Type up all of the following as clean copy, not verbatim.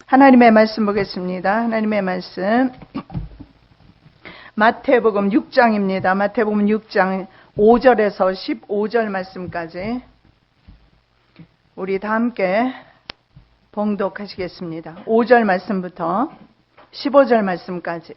하나님의 말씀 보겠습니다. 하나님의 말씀 마태복음 6장입니다. 마태복음 6장 5절에서 15절 말씀까지 우리 다 함께 봉독하시겠습니다. 5절 말씀부터 15절 말씀까지.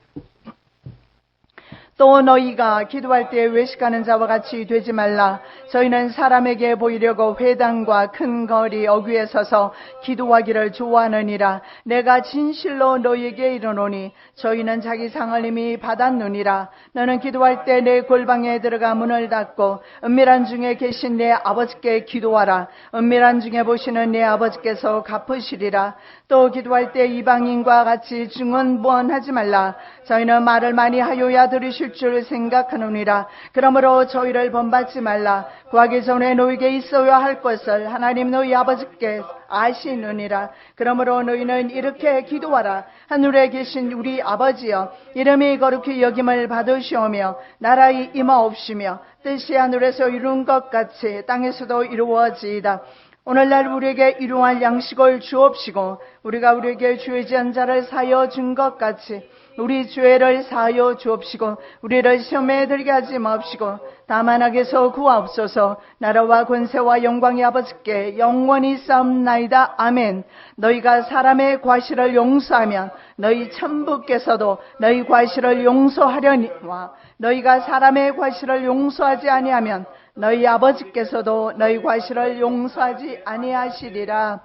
또 너희가 기도할 때 외식하는 자와 같이 되지 말라. 저희는 사람에게 보이려고 회당과 큰 거리 어귀에 서서 기도하기를 좋아하느니라. 내가 진실로 너희에게 이르노니 저희는 자기 상을 이미 받았느니라. 너는 기도할 때 내 골방에 들어가 문을 닫고 은밀한 중에 계신 내 아버지께 기도하라. 은밀한 중에 보시는 내 아버지께서 갚으시리라. 또 기도할 때 이방인과 같이 중언부언하지 말라. 저희는 말을 많이 하여야 들으실 줄 생각하느니라. 그러므로 저희를 본받지 말라. 구하기 전에 너희에게 있어야 할 것을 하나님 너희 아버지께 아시느니라. 그러므로 너희는 이렇게 기도하라. 하늘에 계신 우리 아버지여, 이름이 거룩히 여김을 받으시오며 나라의 임하옵시며 뜻이 하늘에서 이룬 것 같이 땅에서도 이루어지이다. 오늘날 우리에게 일용할 양식을 주옵시고 우리가 우리에게 죄 지은 자를 사하여 준 것 같이 우리 죄를 사하여 주옵시고 우리를 시험에 들게 하지 마옵시고 다만 악에서 구하옵소서. 나라와 권세와 영광이 아버지께 영원히 싸움나이다. 아멘. 너희가 사람의 과실을 용서하면 너희 천부께서도 너희 과실을 용서하려니와 너희가 사람의 과실을 용서하지 아니하면 너희 아버지께서도 너희 과실을 용서하지 아니하시리라.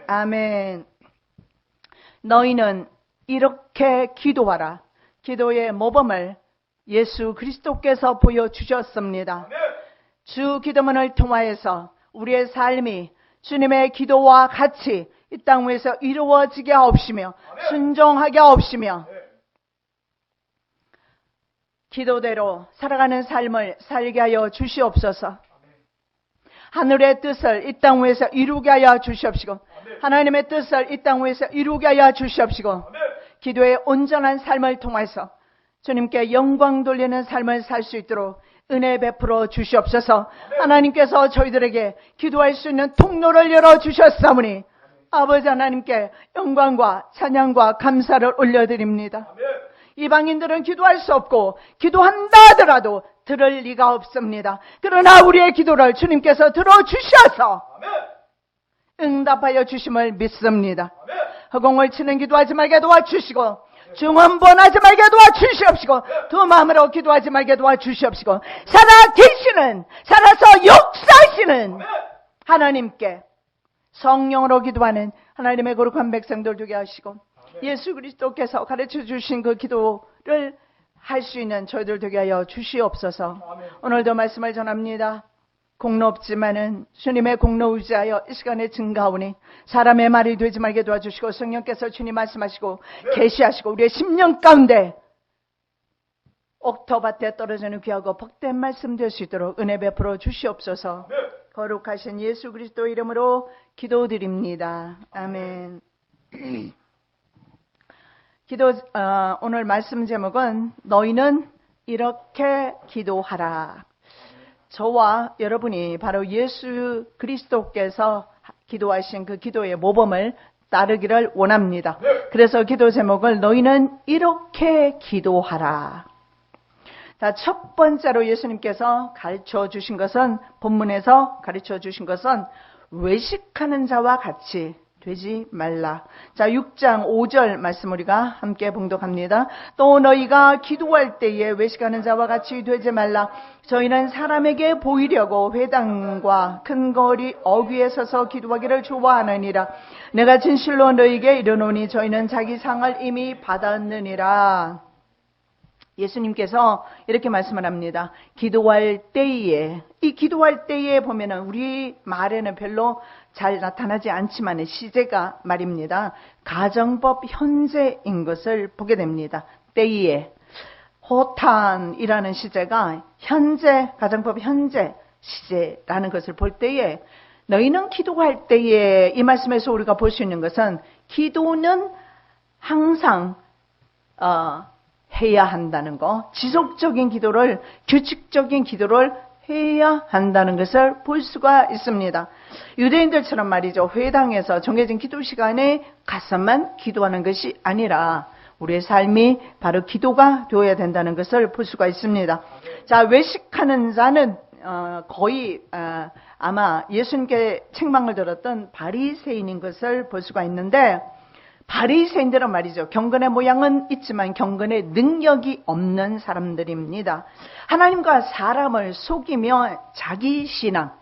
아멘. 너희는 이렇게 기도하라. 기도의 모범을 예수 그리스도께서 보여주셨습니다. 주 기도문을 통하여서 우리의 삶이 주님의 기도와 같이 이 땅 위에서 이루어지게 하옵시며 순종하게 하옵시며 기도대로 살아가는 삶을 살게 하여 주시옵소서. 하늘의 뜻을 이 땅 위에서 이루게 하여 주시옵시고 하나님의 뜻을 이 땅 위에서 이루게 하여 주시옵시고 기도의 온전한 삶을 통해서 주님께 영광 돌리는 삶을 살 수 있도록 은혜 베풀어 주시옵소서. 하나님께서 저희들에게 기도할 수 있는 통로를 열어주셨사오니 아버지 하나님께 영광과 찬양과 감사를 올려드립니다. 이방인들은 기도할 수 없고 기도한다 하더라도 들을 리가 없습니다. 그러나 우리의 기도를 주님께서 들어주셔서 응답하여 주심을 믿습니다. 허공을 치는 기도하지 말게 도와주시고 중언부언하지 말게 도와주시옵시고 두 마음으로 기도하지 말게 도와주시옵시고 살아서 역사하시는 하나님께 성령으로 기도하는 하나님의 거룩한 백성들 되게 하시고 예수 그리스도께서 가르쳐 주신 그 기도를 할 수 있는 저희들 되게 하여 주시옵소서. 오늘도 말씀을 전합니다. 공로 없지만은 주님의 공로 의지하여 이 시간에 증가하오니 사람의 말이 되지 말게 도와주시고 성령께서 주님 말씀하시고 계시하시고 우리의 심령 가운데 옥토밭에 떨어지는 귀하고 복된 말씀 될 수 있도록 은혜 베풀어 주시옵소서. 거룩하신 예수 그리스도 이름으로 기도드립니다. 아멘. 오늘 말씀 제목은 너희는 이렇게 기도하라. 저와 여러분이 바로 예수 그리스도께서 기도하신 그 기도의 모범을 따르기를 원합니다. 그래서 기도 제목을 너희는 이렇게 기도하라. 자, 첫 번째로 예수님께서 가르쳐 주신 것은 본문에서 가르쳐 주신 것은 외식하는 자와 같이 되지 말라. 자, 6장 5절 말씀 우리가 함께 봉독합니다. 또 너희가 기도할 때에 외식하는 자와 같이 되지 말라. 저희는 사람에게 보이려고 회당과 큰 거리 어귀에 서서 기도하기를 좋아하느니라. 내가 진실로 너희에게 이르노니 저희는 자기 상을 이미 받았느니라. 예수님께서 이렇게 말씀을 합니다. 기도할 때에, 이 기도할 때에 보면은 우리 말에는 별로 잘 나타나지 않지만 시제가 말입니다. 가정법 현재인 것을 보게 됩니다. 때에. 호탄이라는 시제가 현재, 가정법 현재 시제라는 것을 볼 때에 너희는 기도할 때에 이 말씀에서 우리가 볼 수 있는 것은 기도는 항상 해야 한다는 거, 지속적인 기도를, 규칙적인 기도를 해야 한다는 것을 볼 수가 있습니다. 유대인들처럼 말이죠. 회당에서 정해진 기도 시간에 가서만 기도하는 것이 아니라 우리의 삶이 바로 기도가 되어야 된다는 것을 볼 수가 있습니다. 자, 외식하는 자는 거의 아마 예수님께 책망을 들었던 바리새인인 것을 볼 수가 있는데, 바리새인들은 말이죠. 경건의 모양은 있지만 경건의 능력이 없는 사람들입니다. 하나님과 사람을 속이며 자기 신앙,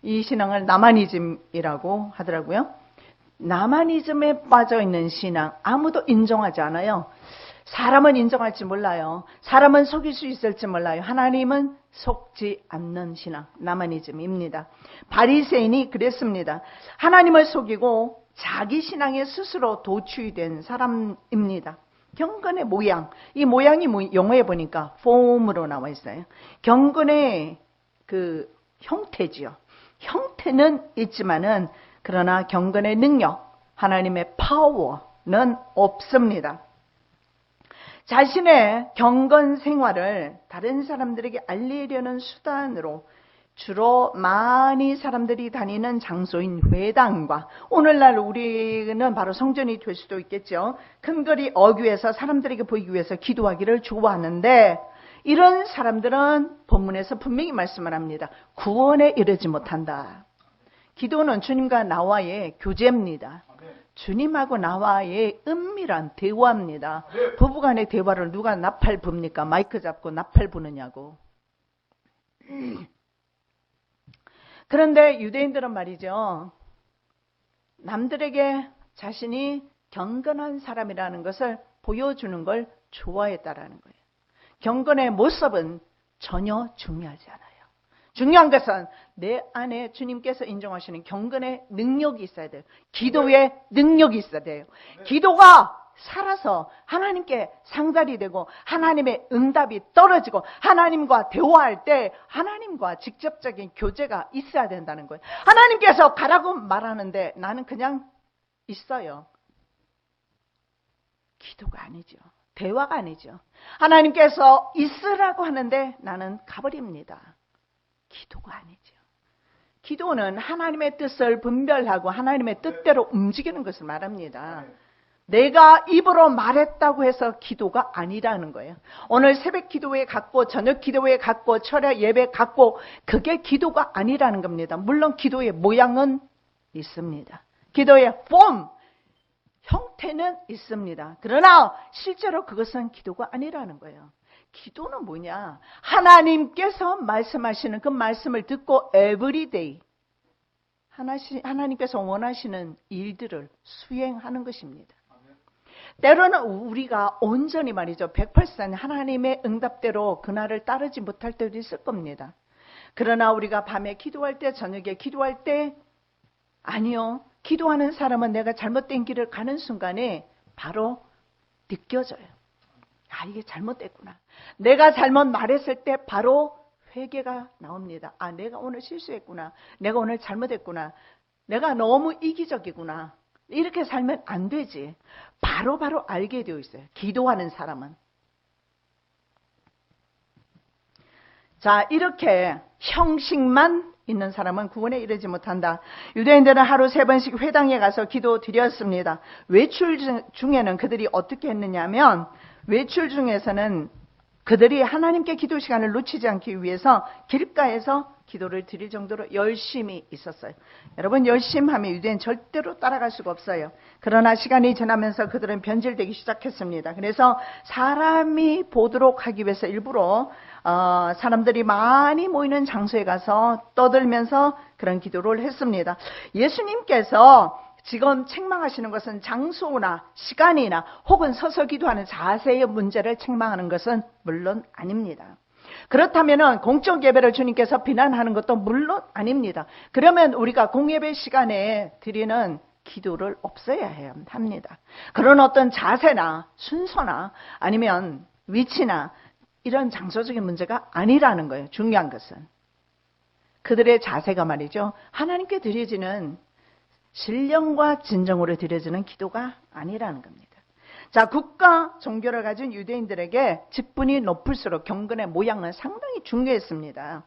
이 신앙을 나마니즘이라고 하더라고요. 나마니즘에 빠져있는 신앙, 아무도 인정하지 않아요. 사람은 인정할지 몰라요. 사람은 속일 수 있을지 몰라요. 하나님은 속지 않는 신앙, 나마니즘입니다. 바리새인이 그랬습니다. 하나님을 속이고 자기 신앙에 스스로 도취된 사람입니다. 경건의 모양, 이 모양이 영어에 보니까 폼으로 나와 있어요. 경건의 그 형태지요. 형태는 있지만은 그러나 경건의 능력, 하나님의 파워는 없습니다. 자신의 경건 생활을 다른 사람들에게 알리려는 수단으로 주로 많이 사람들이 다니는 장소인 회당과, 오늘날 우리는 바로 성전이 될 수도 있겠죠. 큰 거리 어귀에서 사람들에게 보이기 위해서 기도하기를 좋아하는데, 이런 사람들은 본문에서 분명히 말씀을 합니다. 구원에 이르지 못한다. 기도는 주님과 나와의 교제입니다. 주님하고 나와의 은밀한 대화입니다. 부부간의 대화를 누가 나팔 붑니까? 마이크 잡고 나팔 부느냐고. 그런데 유대인들은 말이죠. 남들에게 자신이 경건한 사람이라는 것을 보여주는 걸 좋아했다라는 거예요. 경건의 모습은 전혀 중요하지 않아요. 중요한 것은 내 안에 주님께서 인정하시는 경건의 능력이 있어야 돼요. 기도의 능력이 있어야 돼요. 기도가 살아서 하나님께 상달이 되고 하나님의 응답이 떨어지고 하나님과 대화할 때 하나님과 직접적인 교제가 있어야 된다는 거예요. 하나님께서 가라고 말하는데 나는 그냥 있어요. 기도가 아니죠. 대화가 아니죠. 하나님께서 있으라고 하는데 나는 가버립니다. 기도가 아니죠. 기도는 하나님의 뜻을 분별하고 하나님의 뜻대로 움직이는 것을 말합니다. 내가 입으로 말했다고 해서 기도가 아니라는 거예요. 오늘 새벽 기도회 갖고 저녁 기도회 갖고 철야 예배 갖고 그게 기도가 아니라는 겁니다. 물론 기도의 모양은 있습니다. 기도의 폼, 형태는 있습니다. 그러나 실제로 그것은 기도가 아니라는 거예요. 기도는 뭐냐? 하나님께서 말씀하시는 그 말씀을 듣고 에브리데이 하나님께서 원하시는 일들을 수행하는 것입니다. 때로는 우리가 온전히 말이죠. 100% 하나님의 응답대로 그날을 따르지 못할 때도 있을 겁니다. 그러나 우리가 밤에 기도할 때, 저녁에 기도할 때, 아니요. 기도하는 사람은 내가 잘못된 길을 가는 순간에 바로 느껴져요. 아, 이게 잘못됐구나. 내가 잘못 말했을 때 바로 회개가 나옵니다. 아, 내가 오늘 실수했구나. 내가 오늘 잘못했구나. 내가 너무 이기적이구나. 이렇게 살면 안 되지. 바로 알게 되어 있어요. 기도하는 사람은. 자, 이렇게 형식만 있는 사람은 구원에 이르지 못한다. 유대인들은 하루 3번씩 회당에 가서 기도 드렸습니다. 외출 중에는 그들이 어떻게 했느냐면, 외출 중에서는 그들이 하나님께 기도 시간을 놓치지 않기 위해서 길가에서 기도를 드릴 정도로 열심히 있었어요. 여러분, 열심히 하면 유대인 절대로 따라갈 수가 없어요. 그러나 시간이 지나면서 그들은 변질되기 시작했습니다. 그래서 사람이 보도록 하기 위해서 일부러 사람들이 많이 모이는 장소에 가서 떠들면서 그런 기도를 했습니다. 예수님께서 지금 책망하시는 것은 장소나 시간이나 혹은 서서 기도하는 자세의 문제를 책망하는 것은 물론 아닙니다. 그렇다면 공적 예배를 주님께서 비난하는 것도 물론 아닙니다. 그러면 우리가 공예배 시간에 드리는 기도를 없애야 해야 합니다. 그런 어떤 자세나 순서나 아니면 위치나 이런 장소적인 문제가 아니라는 거예요. 중요한 것은 그들의 자세가 말이죠. 하나님께 드려지는 신령과 진정으로 드려지는 기도가 아니라는 겁니다. 자, 국가 종교를 가진 유대인들에게 직분이 높을수록 경건의 모양은 상당히 중요했습니다.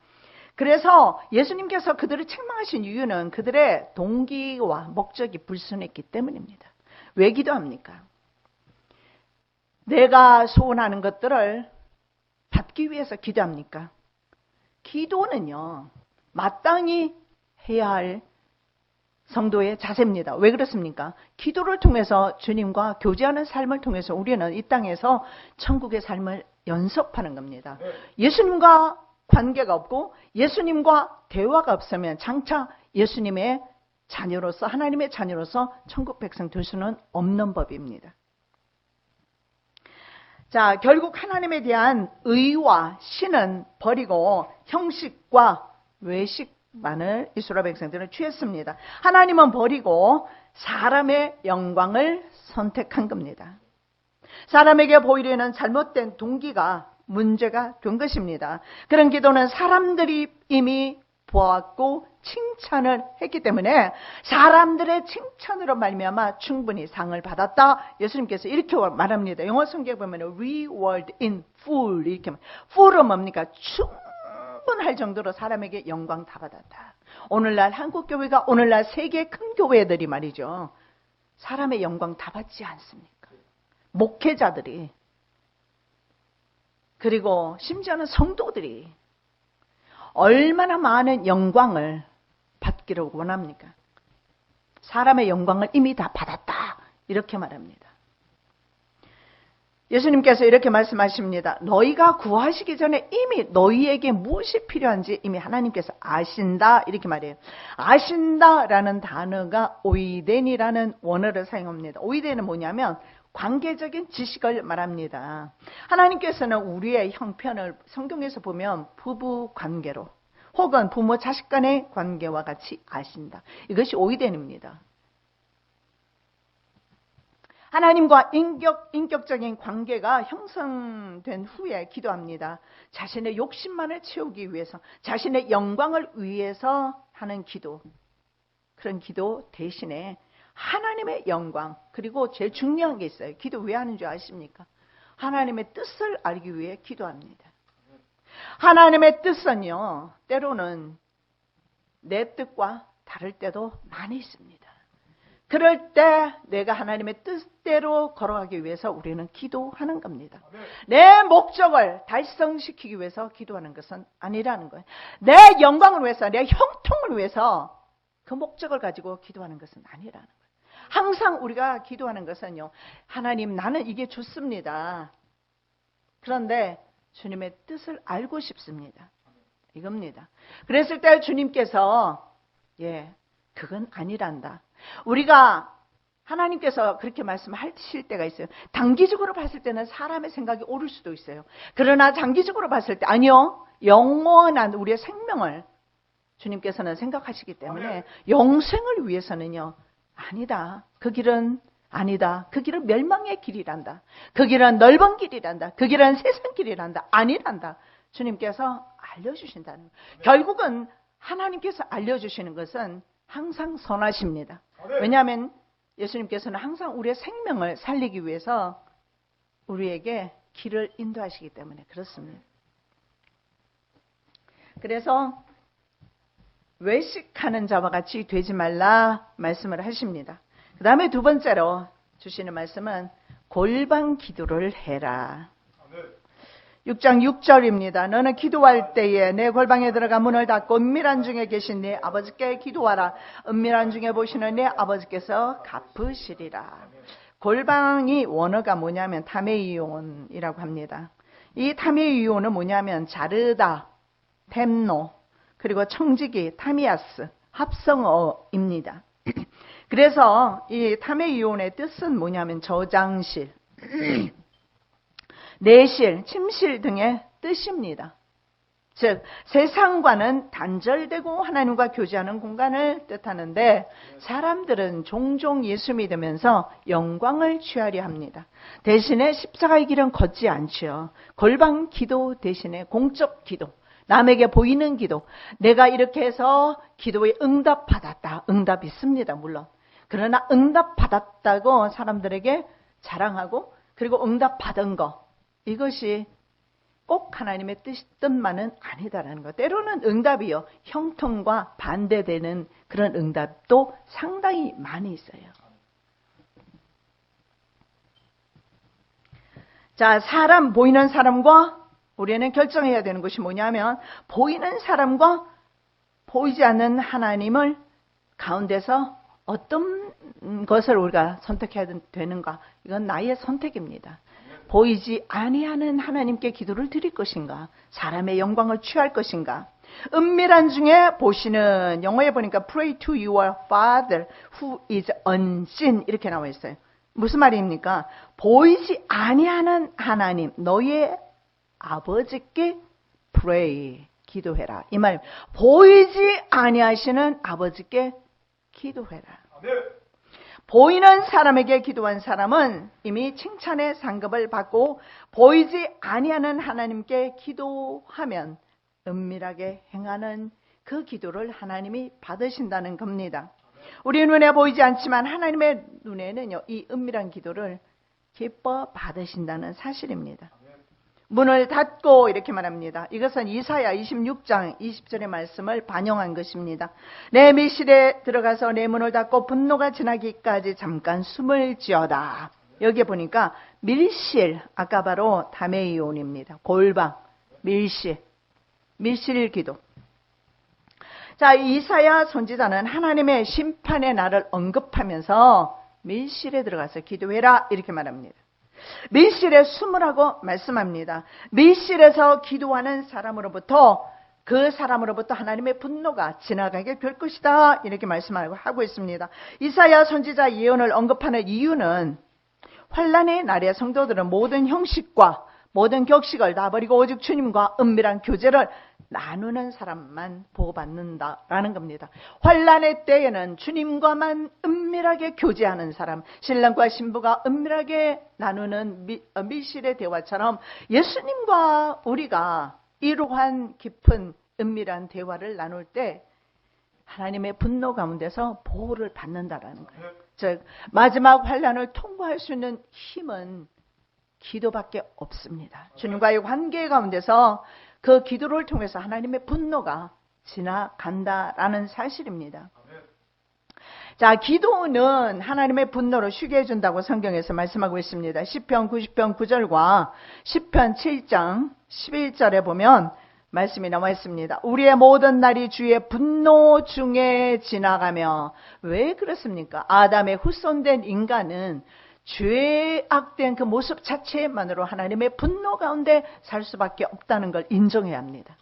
그래서 예수님께서 그들을 책망하신 이유는 그들의 동기와 목적이 불순했기 때문입니다. 왜 기도합니까? 내가 소원하는 것들을 받기 위해서 기도합니까? 기도는요, 마땅히 해야 할 성도의 자세입니다. 왜 그렇습니까? 기도를 통해서 주님과 교제하는 삶을 통해서 우리는 이 땅에서 천국의 삶을 연습하는 겁니다. 예수님과 관계가 없고 예수님과 대화가 없으면 장차 예수님의 자녀로서, 하나님의 자녀로서 천국 백성 될 수는 없는 법입니다. 자, 결국 하나님에 대한 의와 신은 버리고 형식과 외식만을 이스라엘 백성들은 취했습니다. 하나님은 버리고 사람의 영광을 선택한 겁니다. 사람에게 보이려는 잘못된 동기가 문제가 된 것입니다. 그런 기도는 사람들이 이미 보았고 칭찬을 했기 때문에 사람들의 칭찬으로 말미암아 충분히 상을 받았다. 예수님께서 이렇게 말합니다. 영어 성경에 보면 reward in full 이렇게 말. full은 뭡니까? 충분할 정도로 사람에게 영광 다 받았다. 오늘날 한국교회가 오늘날 세계 큰 교회들이 말이죠. 사람의 영광 다 받지 않습니까? 목회자들이 그리고 심지어는 성도들이 얼마나 많은 영광을 받기를 원합니까? 사람의 영광을 이미 다 받았다. 이렇게 말합니다. 예수님께서 이렇게 말씀하십니다. 너희가 구하시기 전에 이미 너희에게 무엇이 필요한지 이미 하나님께서 아신다. 이렇게 말해요. 아신다라는 단어가 오이덴이라는 원어를 사용합니다. 오이덴은 뭐냐면 관계적인 지식을 말합니다. 하나님께서는 우리의 형편을 성경에서 보면 부부 관계로 혹은 부모 자식 간의 관계와 같이 아신다. 이것이 오이덴입니다. 하나님과 인격적인 관계가 형성된 후에 기도합니다. 자신의 욕심만을 채우기 위해서, 자신의 영광을 위해서 하는 기도. 그런 기도 대신에 하나님의 영광, 그리고 제일 중요한 게 있어요. 기도 왜 하는 줄 아십니까? 하나님의 뜻을 알기 위해 기도합니다. 하나님의 뜻은요, 때로는 내 뜻과 다를 때도 많이 있습니다. 그럴 때 내가 하나님의 뜻대로 걸어가기 위해서 우리는 기도하는 겁니다. 내 목적을 달성시키기 위해서 기도하는 것은 아니라는 거예요. 내 영광을 위해서, 내 형통을 위해서 그 목적을 가지고 기도하는 것은 아니라는 거예요. 항상 우리가 기도하는 것은요, 하나님 나는 이게 좋습니다. 그런데 주님의 뜻을 알고 싶습니다. 이겁니다. 그랬을 때 주님께서 그건 아니란다. 우리가 하나님께서 그렇게 말씀하실 때가 있어요. 단기적으로 봤을 때는 사람의 생각이 옳을 수도 있어요. 그러나 장기적으로 봤을 때 아니요. 영원한 우리의 생명을 주님께서는 생각하시기 때문에 영생을 위해서는요. 아니다. 그 길은 아니다. 그 길은 멸망의 길이란다. 그 길은 넓은 길이란다. 그 길은 세상 길이란다. 아니란다. 주님께서 알려주신다는 거예요. 결국은 하나님께서 알려주시는 것은 항상 선하십니다. 왜냐하면 예수님께서는 항상 우리의 생명을 살리기 위해서 우리에게 길을 인도하시기 때문에 그렇습니다. 그래서 외식하는 자와 같이 되지 말라 말씀을 하십니다. 그 다음에 두 번째로 주시는 말씀은 골방 기도를 해라. 6장 6절입니다. 너는 기도할 때에 내 골방에 들어가 문을 닫고 은밀한 중에 계신 네 아버지께 기도하라. 은밀한 중에 보시는 네 아버지께서 갚으시리라. 골방이 원어가 뭐냐면 타메이온이라고 합니다. 이 타메이온은 뭐냐면 자르다, 템노, 그리고 청지기, 타미아스, 합성어입니다. 그래서 이 타메이온의 뜻은 뭐냐면 저장실, 내실, 침실 등의 뜻입니다. 즉 세상과는 단절되고 하나님과 교제하는 공간을 뜻하는데 사람들은 종종 예수 믿으면서 영광을 취하려 합니다. 대신에 십자가의 길은 걷지 않지요. 골방 기도 대신에 공적 기도, 남에게 보이는 기도, 내가 이렇게 해서 기도에 응답받았다. 응답 있습니다. 물론. 그러나 응답받았다고 사람들에게 자랑하고 그리고 응답받은 거, 이것이 꼭 하나님의 뜻만은 아니다라는 것. 때로는 응답이요, 형통과 반대되는 그런 응답도 상당히 많이 있어요. 자, 보이는 사람과 우리는 결정해야 되는 것이 뭐냐면, 보이는 사람과 보이지 않는 하나님을 가운데서 어떤 것을 우리가 선택해야 되는가? 이건 나의 선택입니다. 보이지 아니하는 하나님께 기도를 드릴 것인가? 사람의 영광을 취할 것인가? 은밀한 중에 보시는, 영어에 보니까 pray to your father who is unseen 이렇게 나와 있어요. 무슨 말입니까? 보이지 아니하는 하나님, 너의 아버지께 pray, 기도해라. 이 말, 보이지 아니하시는 아버지께 기도해라. 보이는 사람에게 기도한 사람은 이미 칭찬의 상급을 받고, 보이지 아니하는 하나님께 기도하면 은밀하게 행하는 그 기도를 하나님이 받으신다는 겁니다. 우리 눈에 보이지 않지만 하나님의 눈에는요, 이 은밀한 기도를 기뻐 받으신다는 사실입니다. 문을 닫고 이렇게 말합니다. 이것은 이사야 26장 20절의 말씀을 반영한 것입니다. 내 밀실에 들어가서 내 문을 닫고 분노가 지나기까지 잠깐 숨을 지어다. 여기에 보니까 밀실, 아까 바로 다메이온입니다. 골방, 밀실 기도. 자, 이사야 선지자는 하나님의 심판의 날을 언급하면서 밀실에 들어가서 기도해라 이렇게 말합니다. 밀실에 숨으라고 말씀합니다. 밀실에서 기도하는 사람으로부터, 그 사람으로부터 하나님의 분노가 지나가게 될 것이다 이렇게 말씀하고 있습니다. 이사야 선지자 예언을 언급하는 이유는, 환난의 날에 성도들은 모든 형식과 모든 격식을 다 버리고 오직 주님과 은밀한 교제를 나누는 사람만 보호받는다라는 겁니다. 환난의 때에는 주님과만 은밀하게 교제하는 사람, 신랑과 신부가 은밀하게 나누는 밀실의 대화처럼 예수님과 우리가 이러한 깊은 은밀한 대화를 나눌 때 하나님의 분노 가운데서 보호를 받는다라는 거예요. 즉, 마지막 환난을 통과할 수 있는 힘은 기도밖에 없습니다. 주님과의 관계 가운데서 그 기도를 통해서 하나님의 분노가 지나간다라는 사실입니다. 자, 기도는 하나님의 분노를 쉬게 해준다고 성경에서 말씀하고 있습니다. 시편 90편 9절과 시편 7장 11절에 보면 말씀이 나와 있습니다. 우리의 모든 날이 주의 분노 중에 지나가며. 왜 그렇습니까? 아담의 후손된 인간은 죄악된 그 모습 자체만으로 하나님의 분노 가운데 살 수밖에 없다는 걸 인정해야 합니다.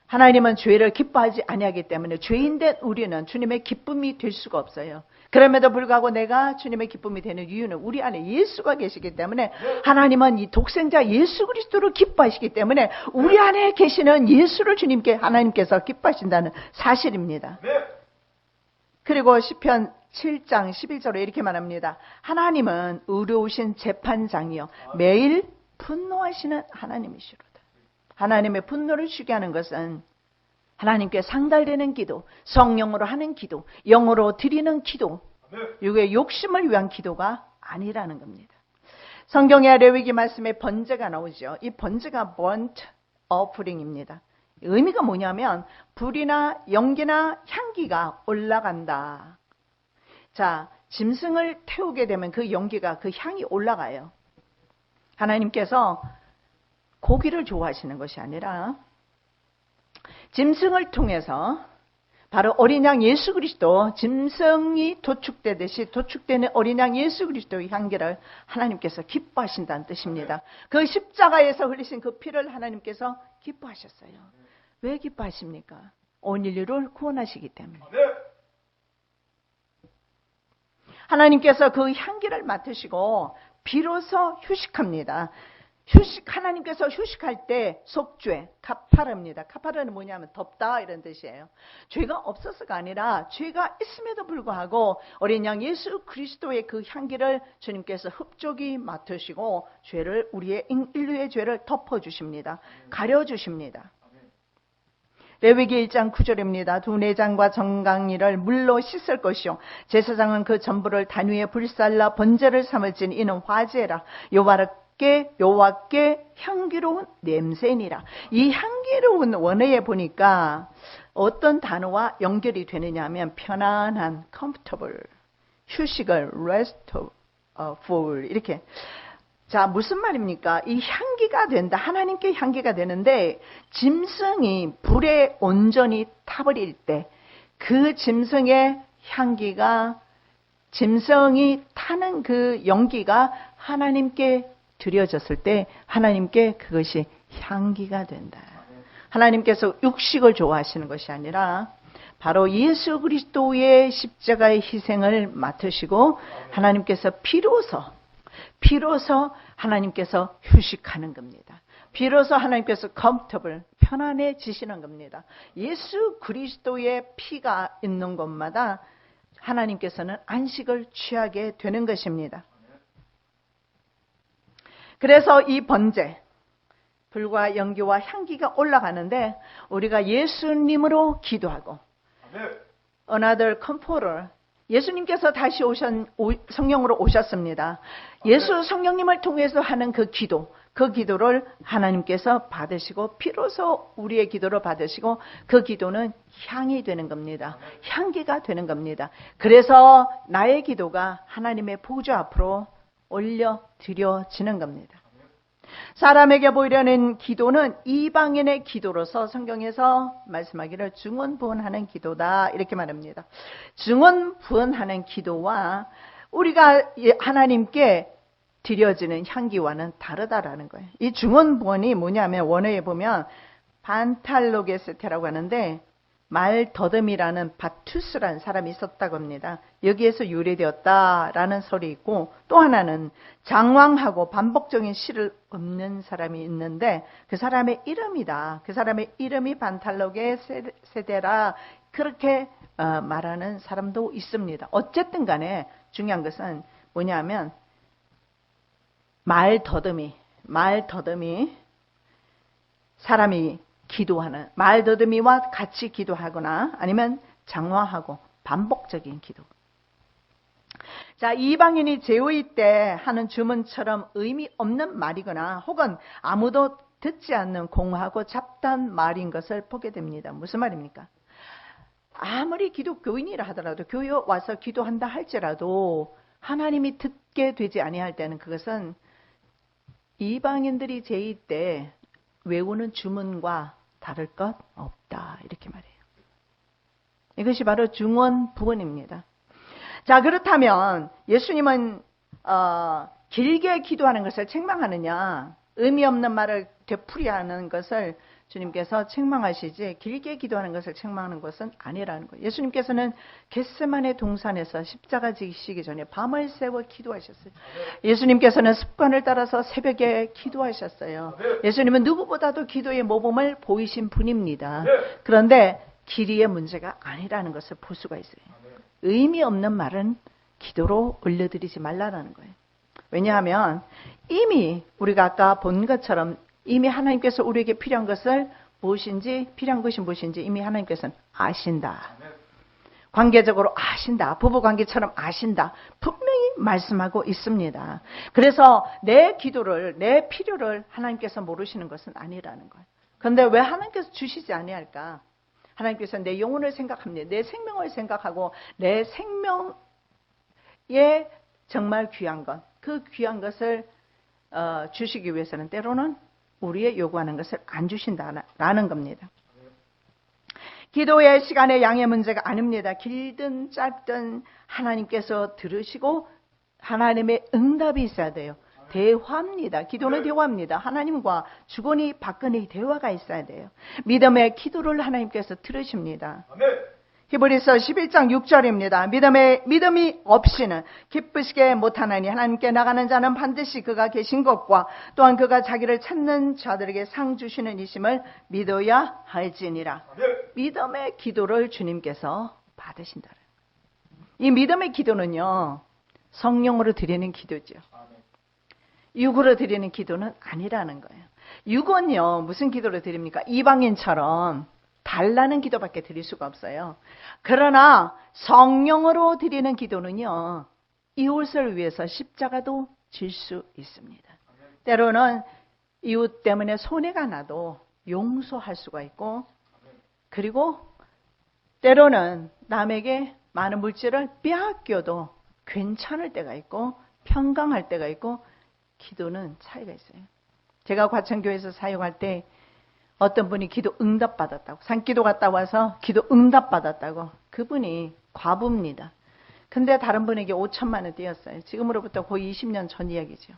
하나님은 죄를 기뻐하지 아니하기 때문에 죄인된 우리는 주님의 기쁨이 될 수가 없어요. 그럼에도 불구하고 내가 주님의 기쁨이 되는 이유는 우리 안에 예수가 계시기 때문에, 하나님은 이 독생자 예수 그리스도를 기뻐하시기 때문에 우리 안에 계시는 예수를 하나님께서 기뻐하신다는 사실입니다. 그리고 시편 7장 11절에 이렇게 말합니다. 하나님은 의로우신 재판장이요 매일 분노하시는 하나님이시로다. 하나님의 분노를 쉬게 하는 것은 하나님께 상달되는 기도, 성령으로 하는 기도, 영으로 드리는 기도, 이게 욕심을 위한 기도가 아니라는 겁니다. 성경의 레위기 말씀에 번제가 나오죠. 이 번제가 burnt offering입니다. 의미가 뭐냐면 불이나 연기나 향기가 올라간다. 자, 짐승을 태우게 되면 그 연기가, 그 향이 올라가요. 하나님께서 고기를 좋아하시는 것이 아니라 짐승을 통해서 바로 어린 양 예수 그리스도, 짐승이 도축되듯이 도축되는 어린 양 예수 그리스도의 향기를 하나님께서 기뻐하신다는 뜻입니다. 그 십자가에서 흘리신 그 피를 하나님께서 기뻐하셨어요. 왜 기뻐하십니까? 온 인류를 구원하시기 때문에. 하나님께서 그 향기를 맡으시고 비로소 휴식합니다. 하나님께서 휴식할 때 속죄, 카파르입니다. 카파르는 뭐냐면 덥다 이런 뜻이에요. 죄가 없어서가 아니라 죄가 있음에도 불구하고 어린 양 예수 그리스도의 그 향기를 주님께서 흡족히 맡으시고 우리의 인류의 죄를 덮어주십니다. 가려주십니다. 레위기 1장 9절입니다. 두 내장과 정강이를 물로 씻을 것이요 제사장은 그 전부를 단 위에 불살라 번제를 삼을지니 이는 화제라. 여호와를 여호와께 향기로운 냄새니라. 이 향기로운 원어에 보니까 어떤 단어와 연결이 되느냐 하면 편안한, comfortable, 휴식을, restful 이렇게. 자, 무슨 말입니까? 이 향기가 된다. 하나님께 향기가 되는데 짐승이 불에 온전히 타버릴 때 그 짐승의 향기가, 짐승이 타는 그 연기가 하나님께 드려졌을 때 하나님께 그것이 향기가 된다. 하나님께서 육식을 좋아하시는 것이 아니라 바로 예수 그리스도의 십자가의 희생을 맡으시고 하나님께서 비로소 하나님께서 휴식하는 겁니다. 비로소 하나님께서 comfortable, 편안해지시는 겁니다. 예수 그리스도의 피가 있는 곳마다 하나님께서는 안식을 취하게 되는 것입니다. 그래서 이 번제, 불과 연기와 향기가 올라가는데 우리가 예수님으로 기도하고 another comforter, 예수님께서 다시 성령으로 오셨습니다. 예수 성령님을 통해서 하는 그 기도를 하나님께서 받으시고 비로소 우리의 기도를 받으시고 그 기도는 향이 되는 겁니다. 향기가 되는 겁니다. 그래서 나의 기도가 하나님의 보좌 앞으로 올려드려지는 겁니다. 사람에게 보이려는 기도는 이방인의 기도로서 성경에서 말씀하기를 중언부언하는 기도다 이렇게 말합니다. 중언부언하는 기도와 우리가 하나님께 드려지는 향기와는 다르다라는 거예요. 이 중언부언이 뭐냐면 원어에 보면 반탈로게스테라고 하는데 말더듬이라는 바투스라는 사람이 있었다고 합니다. 여기에서 유래되었다라는 설이 있고 또 하나는 장황하고 반복적인 시를 읊는 사람이 있는데 그 사람의 이름이다. 그 사람의 이름이 반탈로게세데라 그렇게 말하는 사람도 있습니다. 어쨌든 간에 중요한 것은 뭐냐면 말더듬이 사람이 기도하는 말더듬이와 같이 기도하거나 아니면 장황하고 반복적인 기도. 자, 이방인이 제의 때 하는 주문처럼 의미 없는 말이거나 혹은 아무도 듣지 않는 공허하고 잡다한 말인 것을 보게 됩니다. 무슨 말입니까? 아무리 기독교인이라 하더라도 교회 와서 기도한다 할지라도 하나님이 듣게 되지 아니할 때는 그것은 이방인들이 제의 때 외우는 주문과 다를 것 없다 이렇게 말해요. 이것이 바로 중언부언입니다. 자, 그렇다면 예수님은 길게 기도하는 것을 책망하느냐, 의미 없는 말을 되풀이하는 것을 주님께서 책망하시지 길게 기도하는 것을 책망하는 것은 아니라는 거예요. 예수님께서는 겟세마네 동산에서 십자가 지시기 전에 밤을 새워 기도하셨어요. 예수님께서는 습관을 따라서 새벽에 기도하셨어요. 예수님은 누구보다도 기도의 모범을 보이신 분입니다. 그런데 길이의 문제가 아니라는 것을 볼 수가 있어요. 의미 없는 말은 기도로 올려드리지 말라는 거예요. 왜냐하면 이미 우리가 아까 본 것처럼 이미 하나님께서 우리에게 필요한 것이 무엇인지 이미 하나님께서는 아신다. 관계적으로 아신다. 부부관계처럼 아신다. 분명히 말씀하고 있습니다. 그래서 내 기도를, 내 필요를 하나님께서 모르시는 것은 아니라는 거예요. 그런데 왜 하나님께서 주시지 아니할까? 하나님께서 내 영혼을 생각합니다. 내 생명을 생각하고 내 생명에 정말 귀한 것, 그 귀한 것을 주시기 위해서는 때로는 우리의 요구하는 것을 안 주신다라는 겁니다. 기도의 시간의 양의 문제가 아닙니다. 길든 짧든 하나님께서 들으시고 하나님의 응답이 있어야 돼요. 대화입니다. 기도는 대화입니다. 하나님과 주거니 받거니 대화가 있어야 돼요. 믿음의 기도를 하나님께서 들으십니다. 히브리서 11장 6절입니다. 믿음이 없이는 기쁘시게 못하나니 하나님께 나가는 자는 반드시 그가 계신 것과 또한 그가 자기를 찾는 자들에게 상 주시는 이심을 믿어야 할지니라. 믿음의 기도를 주님께서 받으신다. 이 믿음의 기도는요, 성령으로 드리는 기도죠. 육으로 드리는 기도는 아니라는 거예요. 육은요, 무슨 기도를 드립니까? 이방인처럼 달라는 기도밖에 드릴 수가 없어요. 그러나 성령으로 드리는 기도는요, 이웃을 위해서 십자가도 질 수 있습니다. 때로는 이웃 때문에 손해가 나도 용서할 수가 있고, 그리고 때로는 남에게 많은 물질을 빼앗겨도 괜찮을 때가 있고 평강할 때가 있고, 기도는 차이가 있어요. 제가 과천교회에서 사역할 때 어떤 분이 기도 응답받았다고, 산기도 갔다 와서 기도 응답받았다고, 그분이 과부입니다. 근데 다른 분에게 5천만 원 띄었어요. 지금으로부터 거의 20년 전 이야기죠.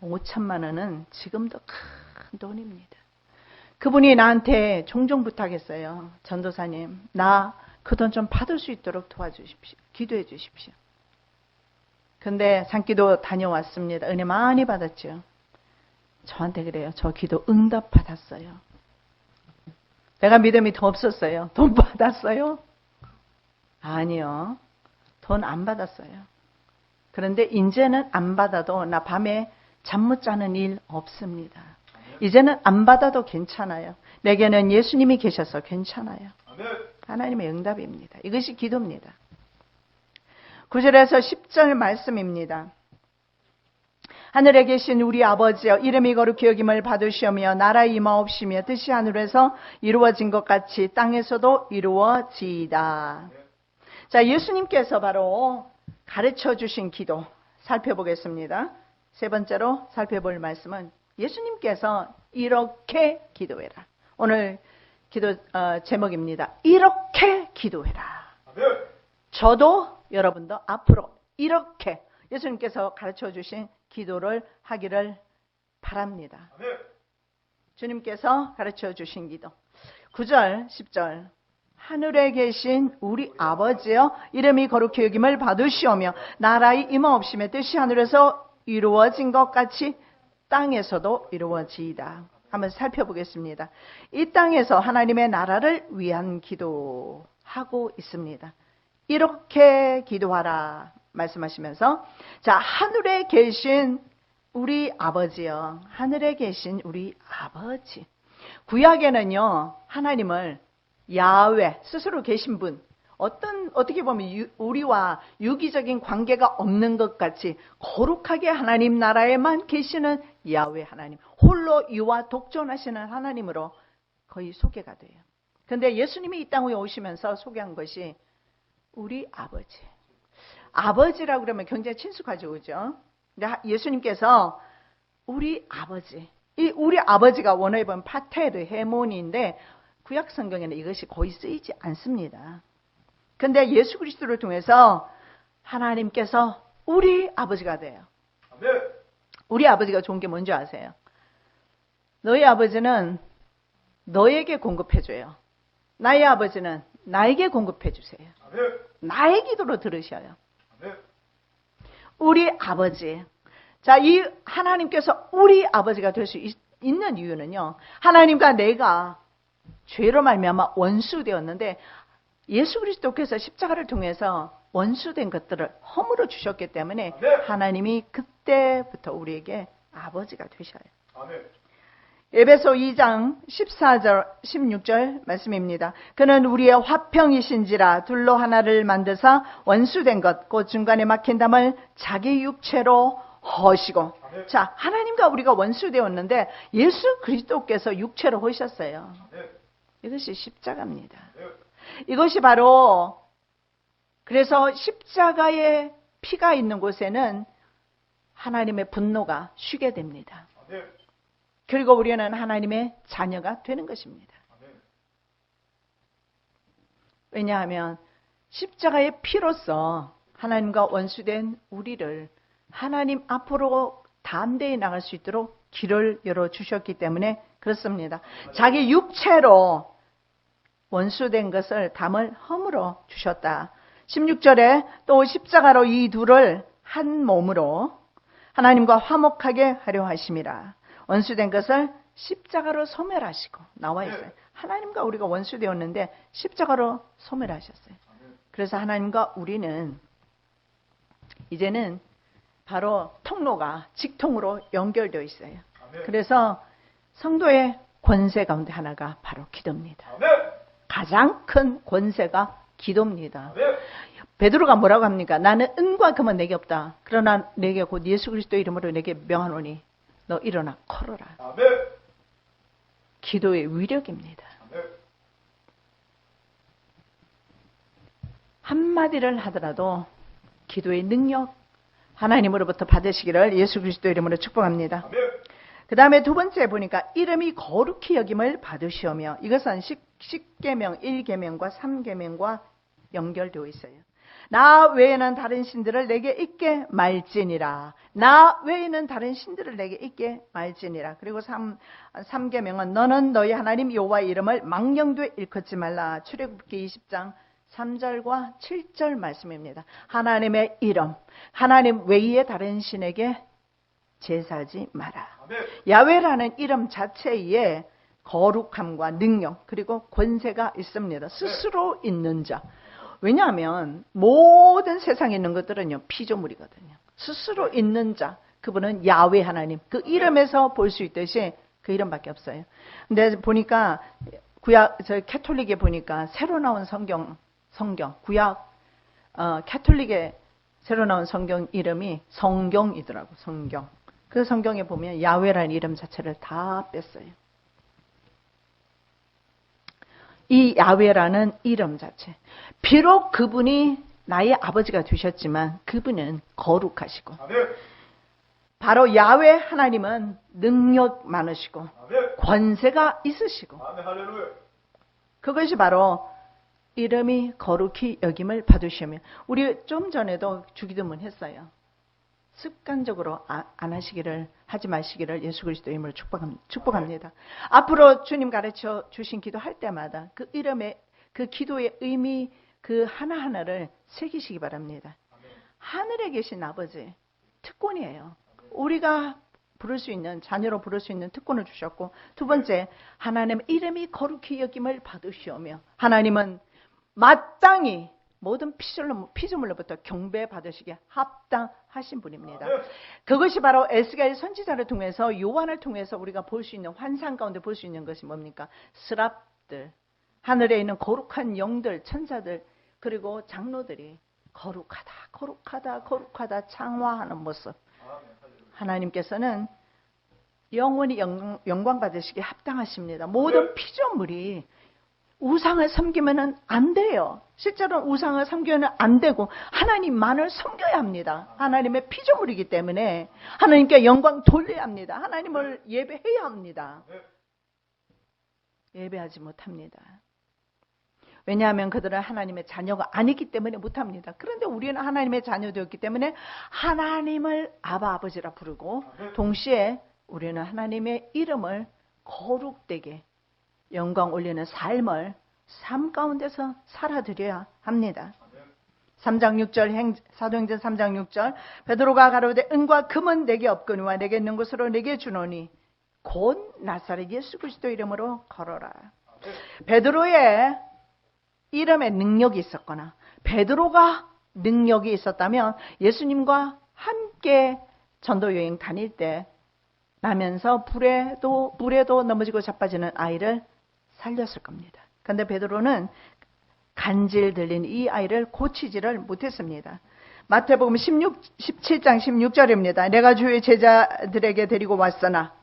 5천만 원은 지금도 큰 돈입니다. 그분이 나한테 종종 부탁했어요. 전도사님, 나 그 돈 좀 받을 수 있도록 도와주십시오. 기도해 주십시오. 근데 산기도 다녀왔습니다. 은혜 많이 받았죠. 저한테 그래요. 저 기도 응답 받았어요. 내가 믿음이 더 없었어요. 돈 받았어요? 아니요. 돈 안 받았어요. 그런데 이제는 안 받아도 나 밤에 잠 못 자는 일 없습니다. 이제는 안 받아도 괜찮아요. 내게는 예수님이 계셔서 괜찮아요. 하나님의 응답입니다. 이것이 기도입니다. 9절에서 10절 말씀입니다. 하늘에 계신 우리 아버지여, 이름이 거룩히 여김을 받으시오며 나라의 임하옵시며 뜻이 하늘에서 이루어진 것 같이 땅에서도 이루어지이다. 자, 예수님께서 바로 가르쳐 주신 기도 살펴보겠습니다. 세 번째로 살펴볼 말씀은 예수님께서 이렇게 기도해라. 오늘 기도 제목입니다. 이렇게 기도해라. 저도 여러분도 앞으로 이렇게 예수님께서 가르쳐 주신 기도를 하기를 바랍니다. 주님께서 가르쳐 주신 기도. 9절, 10절. 하늘에 계신 우리 아버지여, 이름이 거룩히 여김을 받으시오며 나라의 임하옵시며 뜻이 하늘에서 이루어진 것 같이 땅에서도 이루어지이다. 한번 살펴보겠습니다. 이 땅에서 하나님의 나라를 위한 기도하고 있습니다. 이렇게 기도하라 말씀하시면서, 자, 하늘에 계신 우리 아버지요. 하늘에 계신 우리 아버지. 구약에는요, 하나님을 야훼, 스스로 계신 분, 어떻게 보면 우리와 유기적인 관계가 없는 것 같이 거룩하게 하나님 나라에만 계시는 야훼 하나님, 홀로 유와 독존하시는 하나님으로 거의 소개가 돼요. 그런데 예수님이 이 땅에 오시면서 소개한 것이 우리 아버지. 아버지라고 그러면 굉장히 친숙하죠, 그죠? 근데 예수님께서 우리 아버지, 이 우리 아버지가 원어에 보면 파테르, 헤모니인데 구약 성경에는 이것이 거의 쓰이지 않습니다. 근데 예수 그리스도를 통해서 하나님께서 우리 아버지가 돼요. 우리 아버지가 좋은 게 뭔지 아세요? 너희 아버지는 너에게 공급해줘요. 나의 아버지는 나에게 공급해주세요. 나의 기도로 들으셔요. 우리 아버지. 자, 이 하나님께서 우리 아버지가 될 수 있는 이유는요, 하나님과 내가 죄로 말미암아 원수되었는데 예수 그리스도께서 십자가를 통해서 원수된 것들을 허물어 주셨기 때문에 하나님이 그때부터 우리에게 아버지가 되셔요. 에베소 2장 14절 16절 말씀입니다. 그는 우리의 화평이신지라 둘로 하나를 만드사 원수된 것 곧 중간에 막힌 담을 자기 육체로 허시고. 자, 하나님과 우리가 원수되었는데 예수 그리스도께서 육체로 허셨어요. 이것이 십자가입니다. 이것이 바로, 그래서 십자가의 피가 있는 곳에는 하나님의 분노가 쉬게 됩니다. 그리고 우리는 하나님의 자녀가 되는 것입니다. 왜냐하면 십자가의 피로서 하나님과 원수된 우리를 하나님 앞으로 담대히 나갈 수 있도록 길을 열어주셨기 때문에 그렇습니다. 자기 육체로 원수된 것을 담을 허물어 주셨다. 16절에 또 십자가로 이 둘을 한 몸으로 하나님과 화목하게 하려 하심이라. 원수된 것을 십자가로 소멸하시고 나와 있어요. 하나님과 우리가 원수되었는데 십자가로 소멸하셨어요. 그래서 하나님과 우리는 이제는 바로 통로가 직통으로 연결되어 있어요. 그래서 성도의 권세 가운데 하나가 바로 기도입니다. 가장 큰 권세가 기도입니다. 베드로가 뭐라고 합니까? 나는 은과 금은 내게 없다. 그러나 내게 곧 예수 그리스도의 이름으로 내게 명하노니 너 일어나 걸어라. 아멘. 기도의 위력입니다. 아멘. 한마디를 하더라도 기도의 능력 하나님으로부터 받으시기를 예수 그리스도 이름으로 축복합니다. 아멘. 그 다음에 두 번째 보니까 이름이 거룩히 여김을 받으시오며, 이것은 10계명, 1계명과 3계명과 연결되어 있어요. 나 외에는 다른 신들을 내게 있게 말지니라. 나 외에는 다른 신들을 내게 있게 말지니라. 그리고 3계명은 너는 너희 하나님 여호와의 이름을 망령되이 일컫지 말라. 출애굽기 20장 3절과 7절 말씀입니다. 하나님의 이름, 하나님 외에 다른 신에게 제사하지 마라. 아멘. 야훼라는 이름 자체에 거룩함과 능력 그리고 권세가 있습니다. 스스로 있는 자. 왜냐하면 모든 세상에 있는 것들은요 피조물이거든요. 스스로 있는 자, 그분은 야훼 하나님, 그 이름에서 볼 수 있듯이 그 이름밖에 없어요. 근데 보니까 구약 저 캐톨릭에 보니까 새로 나온 성경 구약 캐톨릭에 새로 나온 성경 이름이 성경이더라고. 성경. 그 성경에 보면 야훼라는 이름 자체를 다 뺐어요. 이 야훼라는 이름 자체. 비록 그분이 나의 아버지가 되셨지만 그분은 거룩하시고, 아멘. 바로 야훼 하나님은 능력 많으시고 아멘. 권세가 있으시고, 아멘. 할렐루야. 그것이 바로 이름이 거룩히 여김을 받으시며, 우리 좀 전에도 주기도문 했어요. 습관적으로 안 하시기를, 하지 마시기를 예수 그리스도 이름으로 축복합니다. 앞으로 주님 가르쳐 주신 기도할 때마다 그 이름의, 그 기도의 의미 그 하나하나를 새기시기 바랍니다. 하늘에 계신 아버지, 특권이에요. 우리가 부를 수 있는, 자녀로 부를 수 있는 특권을 주셨고, 두 번째, 하나님 이름이 거룩히 여김을 받으시오며, 하나님은 마땅히 모든 피조물로부터 경배받으시기에 합당하신 분입니다. 그것이 바로 에스겔 선지자를 통해서, 요한을 통해서 우리가 볼 수 있는, 환상 가운데 볼 수 있는 것이 뭡니까? 스랍들, 하늘에 있는 거룩한 영들, 천사들, 그리고 장로들이 거룩하다, 거룩하다, 거룩하다 창화하는 모습. 하나님께서는 영원히 영광 받으시기에 합당하십니다. 모든 피조물이 우상을 섬기면 안 돼요. 실제로 우상을 섬기면 안 되고 하나님만을 섬겨야 합니다. 하나님의 피조물이기 때문에 하나님께 영광 돌려야 합니다. 하나님을 예배해야 합니다. 예배하지 못합니다. 왜냐하면 그들은 하나님의 자녀가 아니기 때문에 못합니다. 그런데 우리는 하나님의 자녀되었기 때문에 하나님을 아버지라 부르고, 동시에 우리는 하나님의 이름을 거룩되게 영광 올리는 삶을 삶 가운데서 살아드려야 합니다. 3장 6절 사도행전 3장 6절 베드로가 가로되 은과 금은 내게 없거니와 내게 있는 것으로 내게 주노니 곧 나사렛 예수 그리스도 이름으로 걸어라. 베드로의 이름에 능력이 있었거나 베드로가 능력이 있었다면 예수님과 함께 전도 여행 다닐 때 나면서 물에도 넘어지고 자빠지는 아이를 살렸을 겁니다. 그런데 베드로는 간질 들린 이 아이를 고치지를 못했습니다. 마태복음 17장 16절입니다. 내가 주의 제자들에게 데리고 왔으나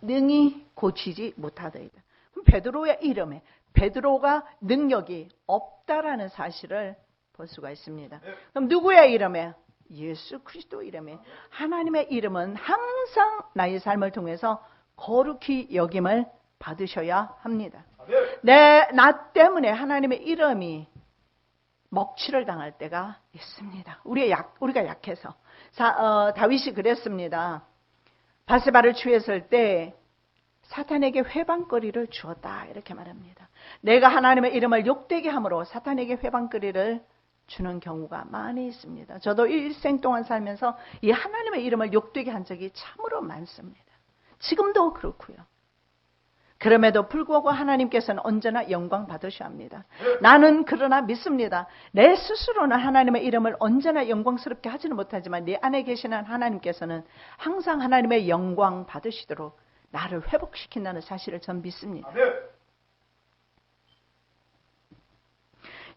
능히 고치지 못하더이다. 그럼 베드로의 이름에 베드로가 능력이 없다라는 사실을 볼 수가 있습니다. 그럼 누구의 이름에? 예수 그리스도 이름에. 하나님의 이름은 항상 나의 삶을 통해서 거룩히 여김을 받으셔야 합니다. 나 때문에 하나님의 이름이 먹칠을 당할 때가 있습니다. 우리가 약해서. 다윗이 그랬습니다. 바세바를 취했을 때 사탄에게 회방거리를 주었다, 이렇게 말합니다. 내가 하나님의 이름을 욕되게 함으로 사탄에게 회방거리를 주는 경우가 많이 있습니다. 저도 일생 동안 살면서 이 하나님의 이름을 욕되게 한 적이 참으로 많습니다. 지금도 그렇고요. 그럼에도 불구하고 하나님께서는 언제나 영광 받으셔야 합니다. 나는 그러나 믿습니다. 내 스스로는 하나님의 이름을 언제나 영광스럽게 하지는 못하지만 내 안에 계시는 하나님께서는 항상 하나님의 영광 받으시도록 나를 회복시킨다는 사실을 전 믿습니다.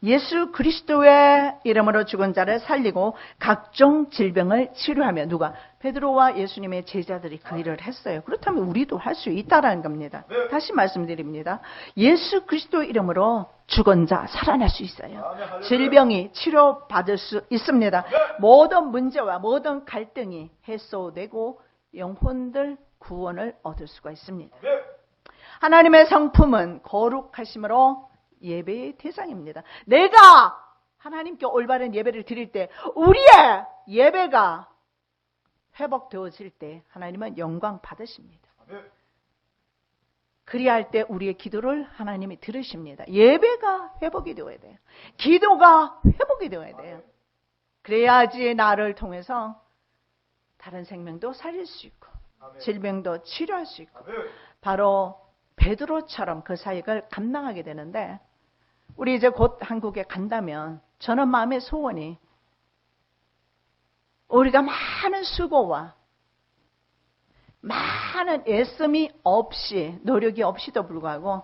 예수 그리스도의 이름으로 죽은 자를 살리고 각종 질병을 치료하며 누가? 베드로와 예수님의 제자들이 그 일을 했어요. 그렇다면 우리도 할 수 있다라는 겁니다. 다시 말씀드립니다. 예수 그리스도 이름으로 죽은 자 살아날 수 있어요. 질병이 치료받을 수 있습니다. 모든 문제와 모든 갈등이 해소되고 영혼들 구원을 얻을 수가 있습니다. 하나님의 성품은 거룩하심으로 예배의 대상입니다. 내가 하나님께 올바른 예배를 드릴 때 우리의 예배가 회복되어질 때 하나님은 영광 받으십니다. 그리할 때 우리의 기도를 하나님이 들으십니다. 예배가 회복이 되어야 돼요. 기도가 회복이 되어야 돼요. 그래야지 나를 통해서 다른 생명도 살릴 수 있고 질병도 치료할 수 있고 바로 베드로처럼 그 사역을 감당하게 되는데 우리 이제 곧 한국에 간다면 저는 마음의 소원이 우리가 많은 수고와 많은 애씀이 없이 노력이 없이도 불구하고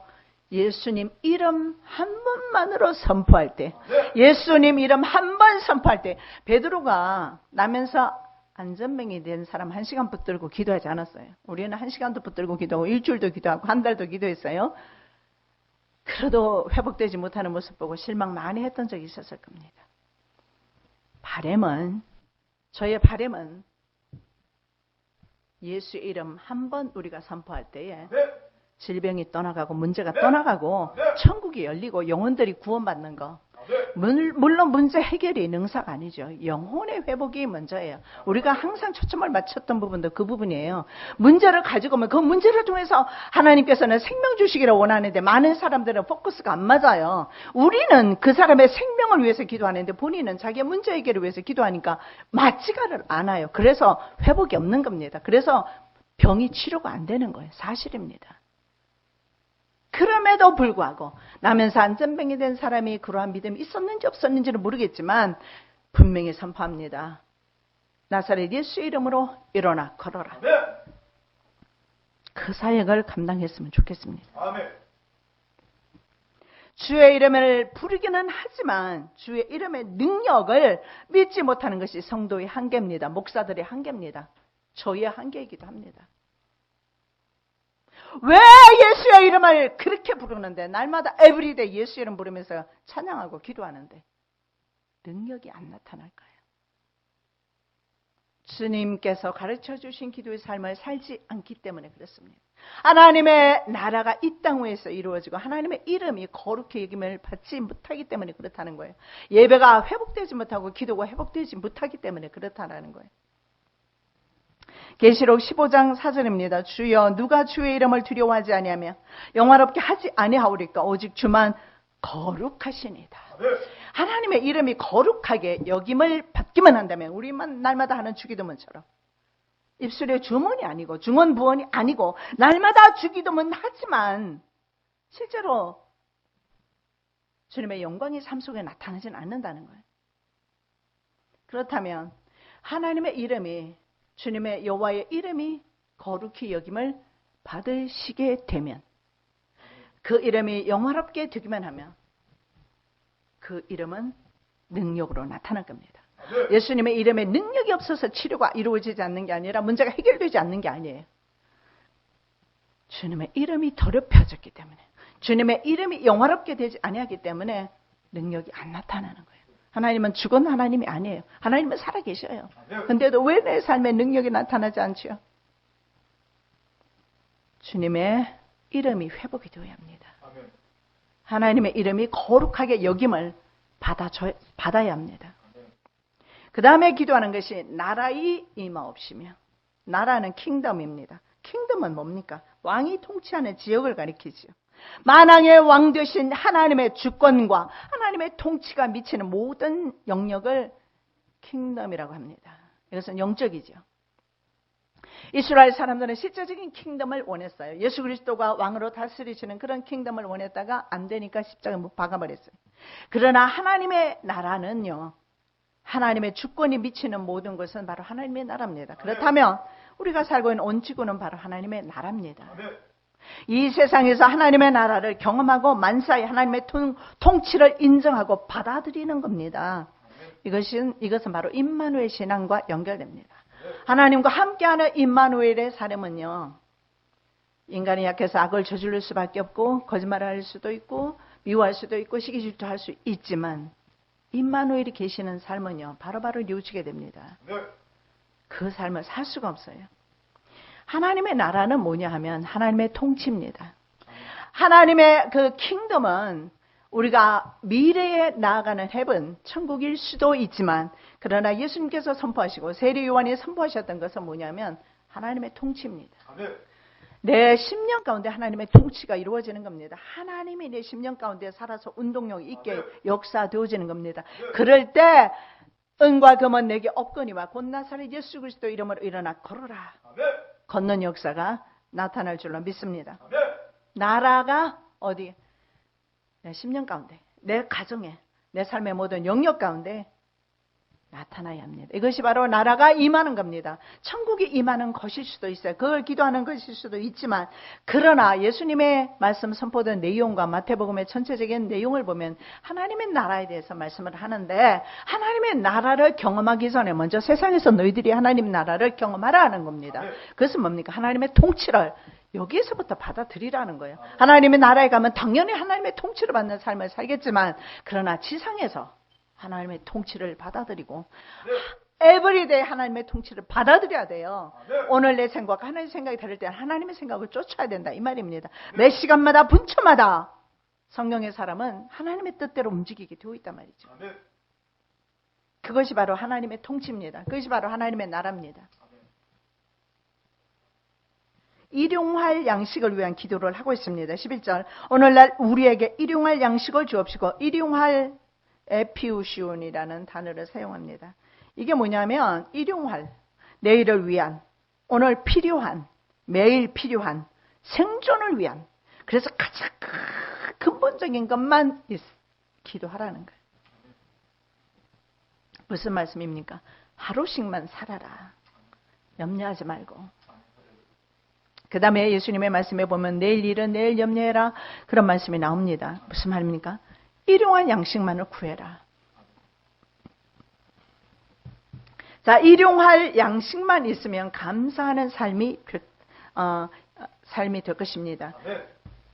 예수님 이름 한 번만으로 선포할 때 예수님 이름 한 번 선포할 때 베드로가 나면서 안전병이 된 사람 1시간 붙들고 기도하지 않았어요. 우리는 1시간도 붙들고 기도하고 일주일도 기도하고 한 달도 기도했어요. 그래도 회복되지 못하는 모습 보고 실망 많이 했던 적이 있었을 겁니다. 저의 바람은 예수의 이름 한 번 우리가 선포할 때에 질병이 떠나가고 문제가 떠나가고 천국이 열리고 영혼들이 구원받는 거. 물론 문제 해결이 능사가 아니죠. 영혼의 회복이 먼저예요. 우리가 항상 초점을 맞췄던 부분도 그 부분이에요. 문제를 가지고 오면 그 문제를 통해서 하나님께서는 생명 주시기를 원하는데 많은 사람들은 포커스가 안 맞아요. 우리는 그 사람의 생명을 위해서 기도하는데 본인은 자기의 문제 해결을 위해서 기도하니까 맞지가 않아요. 그래서 회복이 없는 겁니다. 그래서 병이 치료가 안 되는 거예요. 사실입니다. 그럼에도 불구하고 나면서 안전병이 된 사람이 그러한 믿음이 있었는지 없었는지는 모르겠지만 분명히 선포합니다. 나사렛 예수의 이름으로 일어나 걸어라. 그 사역을 감당했으면 좋겠습니다. 주의 이름을 부르기는 하지만 주의 이름의 능력을 믿지 못하는 것이 성도의 한계입니다. 목사들의 한계입니다. 저희의 한계이기도 합니다. 왜 예수의 이름을 그렇게 부르는데 날마다 에브리데이 예수 이름 부르면서 찬양하고 기도하는데 능력이 안 나타날까요? 주님께서 가르쳐 주신 기도의 삶을 살지 않기 때문에 그렇습니다. 하나님의 나라가 이 땅 위에서 이루어지고 하나님의 이름이 거룩히 여김을 받지 못하기 때문에 그렇다는 거예요. 예배가 회복되지 못하고 기도가 회복되지 못하기 때문에 그렇다는 거예요. 계시록 15장 4절입니다. 주여 누가 주의 이름을 두려워하지 아니하며 영화롭게 하지 아니하오리까 오직 주만 거룩하시니다. 하나님의 이름이 거룩하게 여김을 받기만 한다면 우리만 날마다 하는 주기도문처럼 입술의 주문이 아니고 중언부언이 아니고 날마다 주기도문 하지만 실제로 주님의 영광이 삶 속에 나타나지는 않는다는 거예요. 그렇다면 하나님의 이름이 주님의 여호와의 이름이 거룩히 여김을 받으시게 되면 그 이름이 영화롭게 되기만 하면 그 이름은 능력으로 나타날 겁니다. 예수님의 이름에 능력이 없어서 치료가 이루어지지 않는 게 아니라 문제가 해결되지 않는 게 아니에요. 주님의 이름이 더럽혀졌기 때문에 주님의 이름이 영화롭게 되지 아니하기 때문에 능력이 안 나타나는 거예요. 하나님은 죽은 하나님이 아니에요. 하나님은 살아계셔요. 근데도 왜 내 삶에 능력이 나타나지 않죠? 주님의 이름이 회복이 되어야 합니다. 하나님의 이름이 거룩하게 여김을 받아야 합니다. 그 다음에 기도하는 것이 나라의 임하옵시며 나라는 킹덤입니다. 킹덤은 뭡니까? 왕이 통치하는 지역을 가리키죠. 만왕의 왕 되신 하나님의 주권과 하나님의 통치가 미치는 모든 영역을 킹덤이라고 합니다. 이것은 영적이죠. 이스라엘 사람들은 실제적인 킹덤을 원했어요. 예수 그리스도가 왕으로 다스리시는 그런 킹덤을 원했다가 안 되니까 십자가에 못 박아버렸어요. 그러나 하나님의 나라는요, 하나님의 주권이 미치는 모든 것은 바로 하나님의 나라입니다. 그렇다면 우리가 살고 있는 온 지구는 바로 하나님의 나라입니다. 이 세상에서 하나님의 나라를 경험하고 만사의 하나님의 통치를 인정하고 받아들이는 겁니다. 이것은 바로 임마누엘 신앙과 연결됩니다. 하나님과 함께하는 임마누엘의 삶은요, 인간이 약해서 악을 저지를 수밖에 없고 거짓말을 할 수도 있고 미워할 수도 있고 시기 질투할 수 있지만 임마누엘이 계시는 삶은요, 바로바로 뉘우치게 됩니다. 그 삶을 살 수가 없어요. 하나님의 나라는 뭐냐 하면 하나님의 통치입니다. 하나님의 그 킹덤은 우리가 미래에 나아가는 헤븐, 천국일 수도 있지만, 그러나 예수님께서 선포하시고 세례 요한이 선포하셨던 것은 뭐냐면 하나님의 통치입니다. 내 심령 가운데 하나님의 통치가 이루어지는 겁니다. 하나님이 내 심령 가운데 살아서 운동력 있게 역사되어지는 겁니다. 그럴 때 은과 금은 내게 없거니와 곧 나사렛 예수 그리스도 이름으로 일어나 걸어라. 걷는 역사가 나타날 줄로 믿습니다. 나라가 어디? 내 심령 가운데, 내 가정에, 내 삶의 모든 영역 가운데 나타나야 합니다. 이것이 바로 나라가 임하는 겁니다. 천국이 임하는 것일 수도 있어요. 그걸 기도하는 것일 수도 있지만, 그러나 예수님의 말씀 선포된 내용과 마태복음의 전체적인 내용을 보면 하나님의 나라에 대해서 말씀을 하는데, 하나님의 나라를 경험하기 전에 먼저 세상에서 너희들이 하나님 나라를 경험하라 하는 겁니다. 그것은 뭡니까? 하나님의 통치를 여기에서부터 받아들이라는 거예요. 하나님의 나라에 가면 당연히 하나님의 통치를 받는 삶을 살겠지만, 그러나 지상에서 하나님의 통치를 받아들이고 에브리데이 하나님의 통치를 받아들여야 돼요. 오늘 내 생각과 하나님의 생각이 다를 때 하나님의 생각을 쫓아야 된다 이 말입니다. 매 시간마다 분초마다 성령의 사람은 하나님의 뜻대로 움직이게 되어 있단 말이죠. 그것이 바로 하나님의 통치입니다. 그것이 바로 하나님의 나라입니다. 일용할 양식을 위한 기도를 하고 있습니다. 11절, 오늘날 우리에게 일용할 양식을 주옵시고, 일용할 에피우시온이라는 단어를 사용합니다. 이게 뭐냐면 일용할, 내일을 위한, 오늘 필요한, 매일 필요한, 생존을 위한, 그래서 가장 근본적인 것만 기도하라는 거예요. 무슨 말씀입니까? 하루씩만 살아라. 염려하지 말고. 그 다음에 예수님의 말씀에 보면 내일 일은 내일 염려해라, 그런 말씀이 나옵니다. 무슨 말입니까? 일용할 양식만을 구해라. 자, 일용할 양식만 있으면 감사하는 삶이 될 것입니다.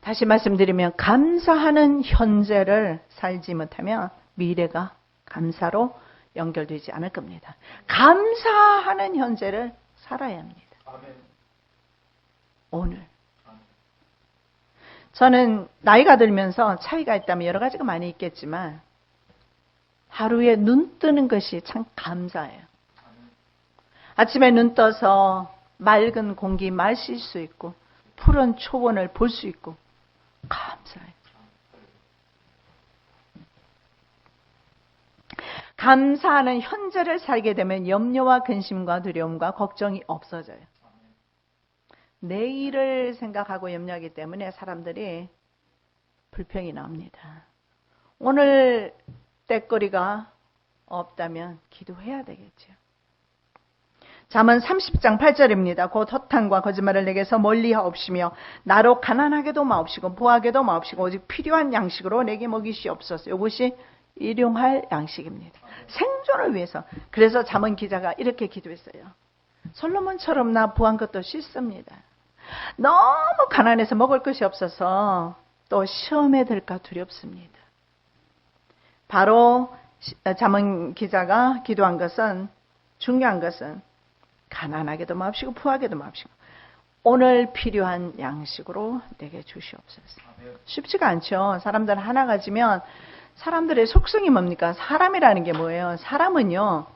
다시 말씀드리면 감사하는 현재를 살지 못하면 미래가 감사로 연결되지 않을 겁니다. 감사하는 현재를 살아야 합니다. 오늘. 저는 나이가 들면서 차이가 있다면 여러 가지가 많이 있겠지만 하루에 눈 뜨는 것이 참 감사해요. 아침에 눈 떠서 맑은 공기 마실 수 있고 푸른 초원을 볼 수 있고 감사해요. 감사하는 현재를 살게 되면 염려와 근심과 두려움과 걱정이 없어져요. 내일을 생각하고 염려하기 때문에 사람들이 불평이 나옵니다. 오늘 때거리가 없다면 기도해야 되겠죠. 잠언 30장 8절입니다. 곧 허탄과 거짓말을 내게서 멀리하옵시며 나로 가난하게도 마옵시고 부하게도 마옵시고 오직 필요한 양식으로 내게 먹이시옵소서. 이것이 일용할 양식입니다. 생존을 위해서. 그래서 잠언 기자가 이렇게 기도했어요. 솔로몬처럼 나 부한 것도 싫습니다. 너무 가난해서 먹을 것이 없어서 또 시험에 들까 두렵습니다. 바로 잠언 기자가 기도한 것은, 중요한 것은 가난하게도 마옵시고 부하게도 마옵시고 오늘 필요한 양식으로 내게 주시옵소서. 쉽지가 않죠. 사람들 하나 가지면 사람들의 속성이 뭡니까? 사람이라는 게 뭐예요? 사람은요,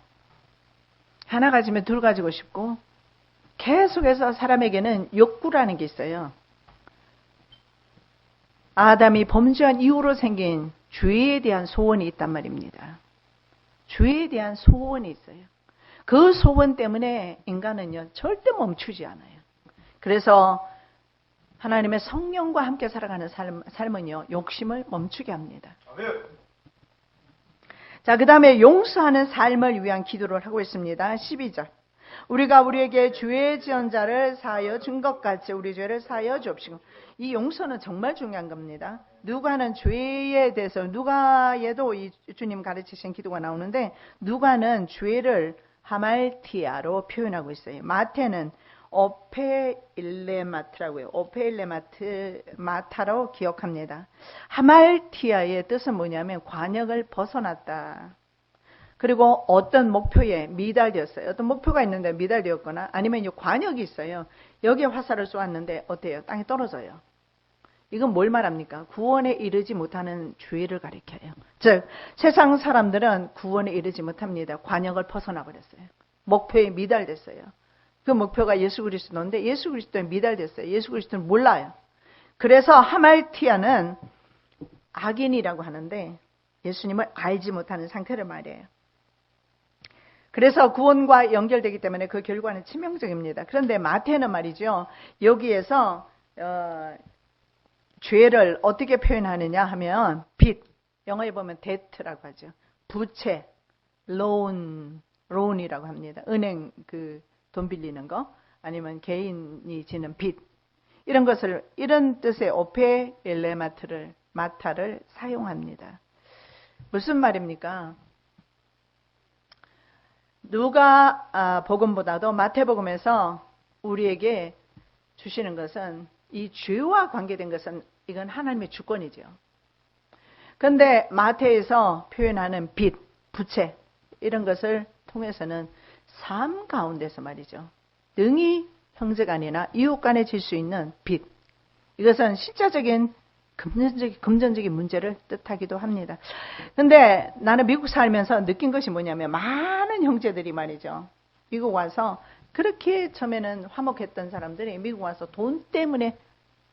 하나 가지면 둘 가지고 싶고 계속해서 사람에게는 욕구라는 게 있어요. 아담이 범죄한 이후로 생긴 죄에 대한 소원이 있단 말입니다. 죄에 대한 소원이 있어요. 그 소원 때문에 인간은요 절대 멈추지 않아요. 그래서 하나님의 성령과 함께 살아가는 삶은요 욕심을 멈추게 합니다. 자, 그 다음에 용서하는 삶을 위한 기도를 하고 있습니다. 12절. 우리가 우리에게 죄 지은 자를 사하여 준 것 같이 우리 죄를 사하여 주옵시고. 이 용서는 정말 중요한 겁니다. 누가는 죄에 대해서 누가에도 이 주님 가르치신 기도가 나오는데 누가는 죄를 하말티아로 표현하고 있어요. 마태는 오페일레마트라고요. 오페일레마타로 기억합니다. 하말티아의 뜻은 뭐냐면 관역을 벗어났다. 그리고 어떤 목표에 미달되었어요. 어떤 목표가 있는데 미달되었거나 아니면 이 관역이 있어요. 여기에 화살을 쏘았는데 어때요? 땅에 떨어져요. 이건 뭘 말합니까? 구원에 이르지 못하는 죄를 가리켜요. 즉 세상 사람들은 구원에 이르지 못합니다. 관역을 벗어나 버렸어요. 목표에 미달됐어요. 그 목표가 예수 그리스도인데 예수 그리스도에 미달됐어요. 예수 그리스도를 몰라요. 그래서 하말티아는 악인이라고 하는데 예수님을 알지 못하는 상태를 말해요. 그래서 구원과 연결되기 때문에 그 결과는 치명적입니다. 그런데 마태는 말이죠. 여기에서 죄를 어떻게 표현하느냐 하면 빚, 영어에 보면 debt라고 하죠. 부채, loan이라고 합니다. 은행 돈 빌리는 거 아니면 개인이 지는 빚 이런 것을 이런 뜻의 오페일레마타를 사용합니다. 무슨 말입니까? 누가 복음보다도 마태복음에서 우리에게 주시는 것은 이 죄와 관계된 것은 이건 하나님의 주권이죠. 그런데 마태에서 표현하는 빚, 부채 이런 것을 통해서는 삶 가운데서 말이죠. 능히 형제간이나 이웃간에 질 수 있는 빚. 이것은 실제적인 금전적인 문제를 뜻하기도 합니다. 근데 나는 미국 살면서 느낀 것이 뭐냐면 많은 형제들이 말이죠. 미국 와서 그렇게 처음에는 화목했던 사람들이 미국 와서 돈 때문에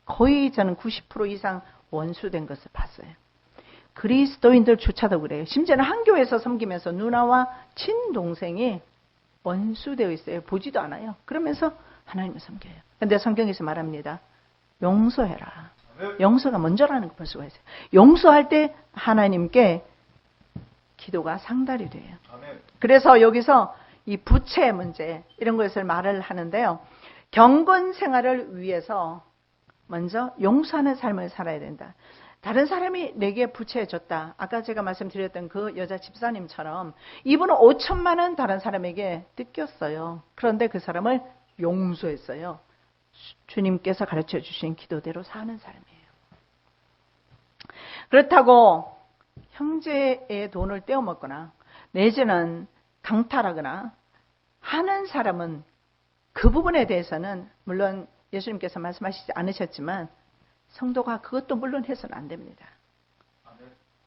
거의 저는 90% 이상 원수된 것을 봤어요. 그리스도인들조차도 그래요. 심지어는 한 교회에서 섬기면서 누나와 친동생이 원수되어 있어요. 보지도 않아요. 그러면서 하나님을 섬겨요. 그런데 성경에서 말합니다. 용서해라. 용서가 먼저라는 걸 볼 수가 있어요. 용서할 때 하나님께 기도가 상달이 돼요. 그래서 여기서 이 부채 문제 이런 것을 말을 하는데요. 경건 생활을 위해서 먼저 용서하는 삶을 살아야 된다. 다른 사람이 내게 부채해줬다. 아까 제가 말씀드렸던 그 여자 집사님처럼 이분은 5천만 원 다른 사람에게 뜯겼어요. 그런데 그 사람을 용서했어요. 주님께서 가르쳐 주신 기도대로 사는 사람이에요. 그렇다고 형제의 돈을 떼어먹거나 내지는 강탈하거나 하는 사람은 그 부분에 대해서는 물론 예수님께서 말씀하시지 않으셨지만 성도가 그것도 물론 해서는 안 됩니다.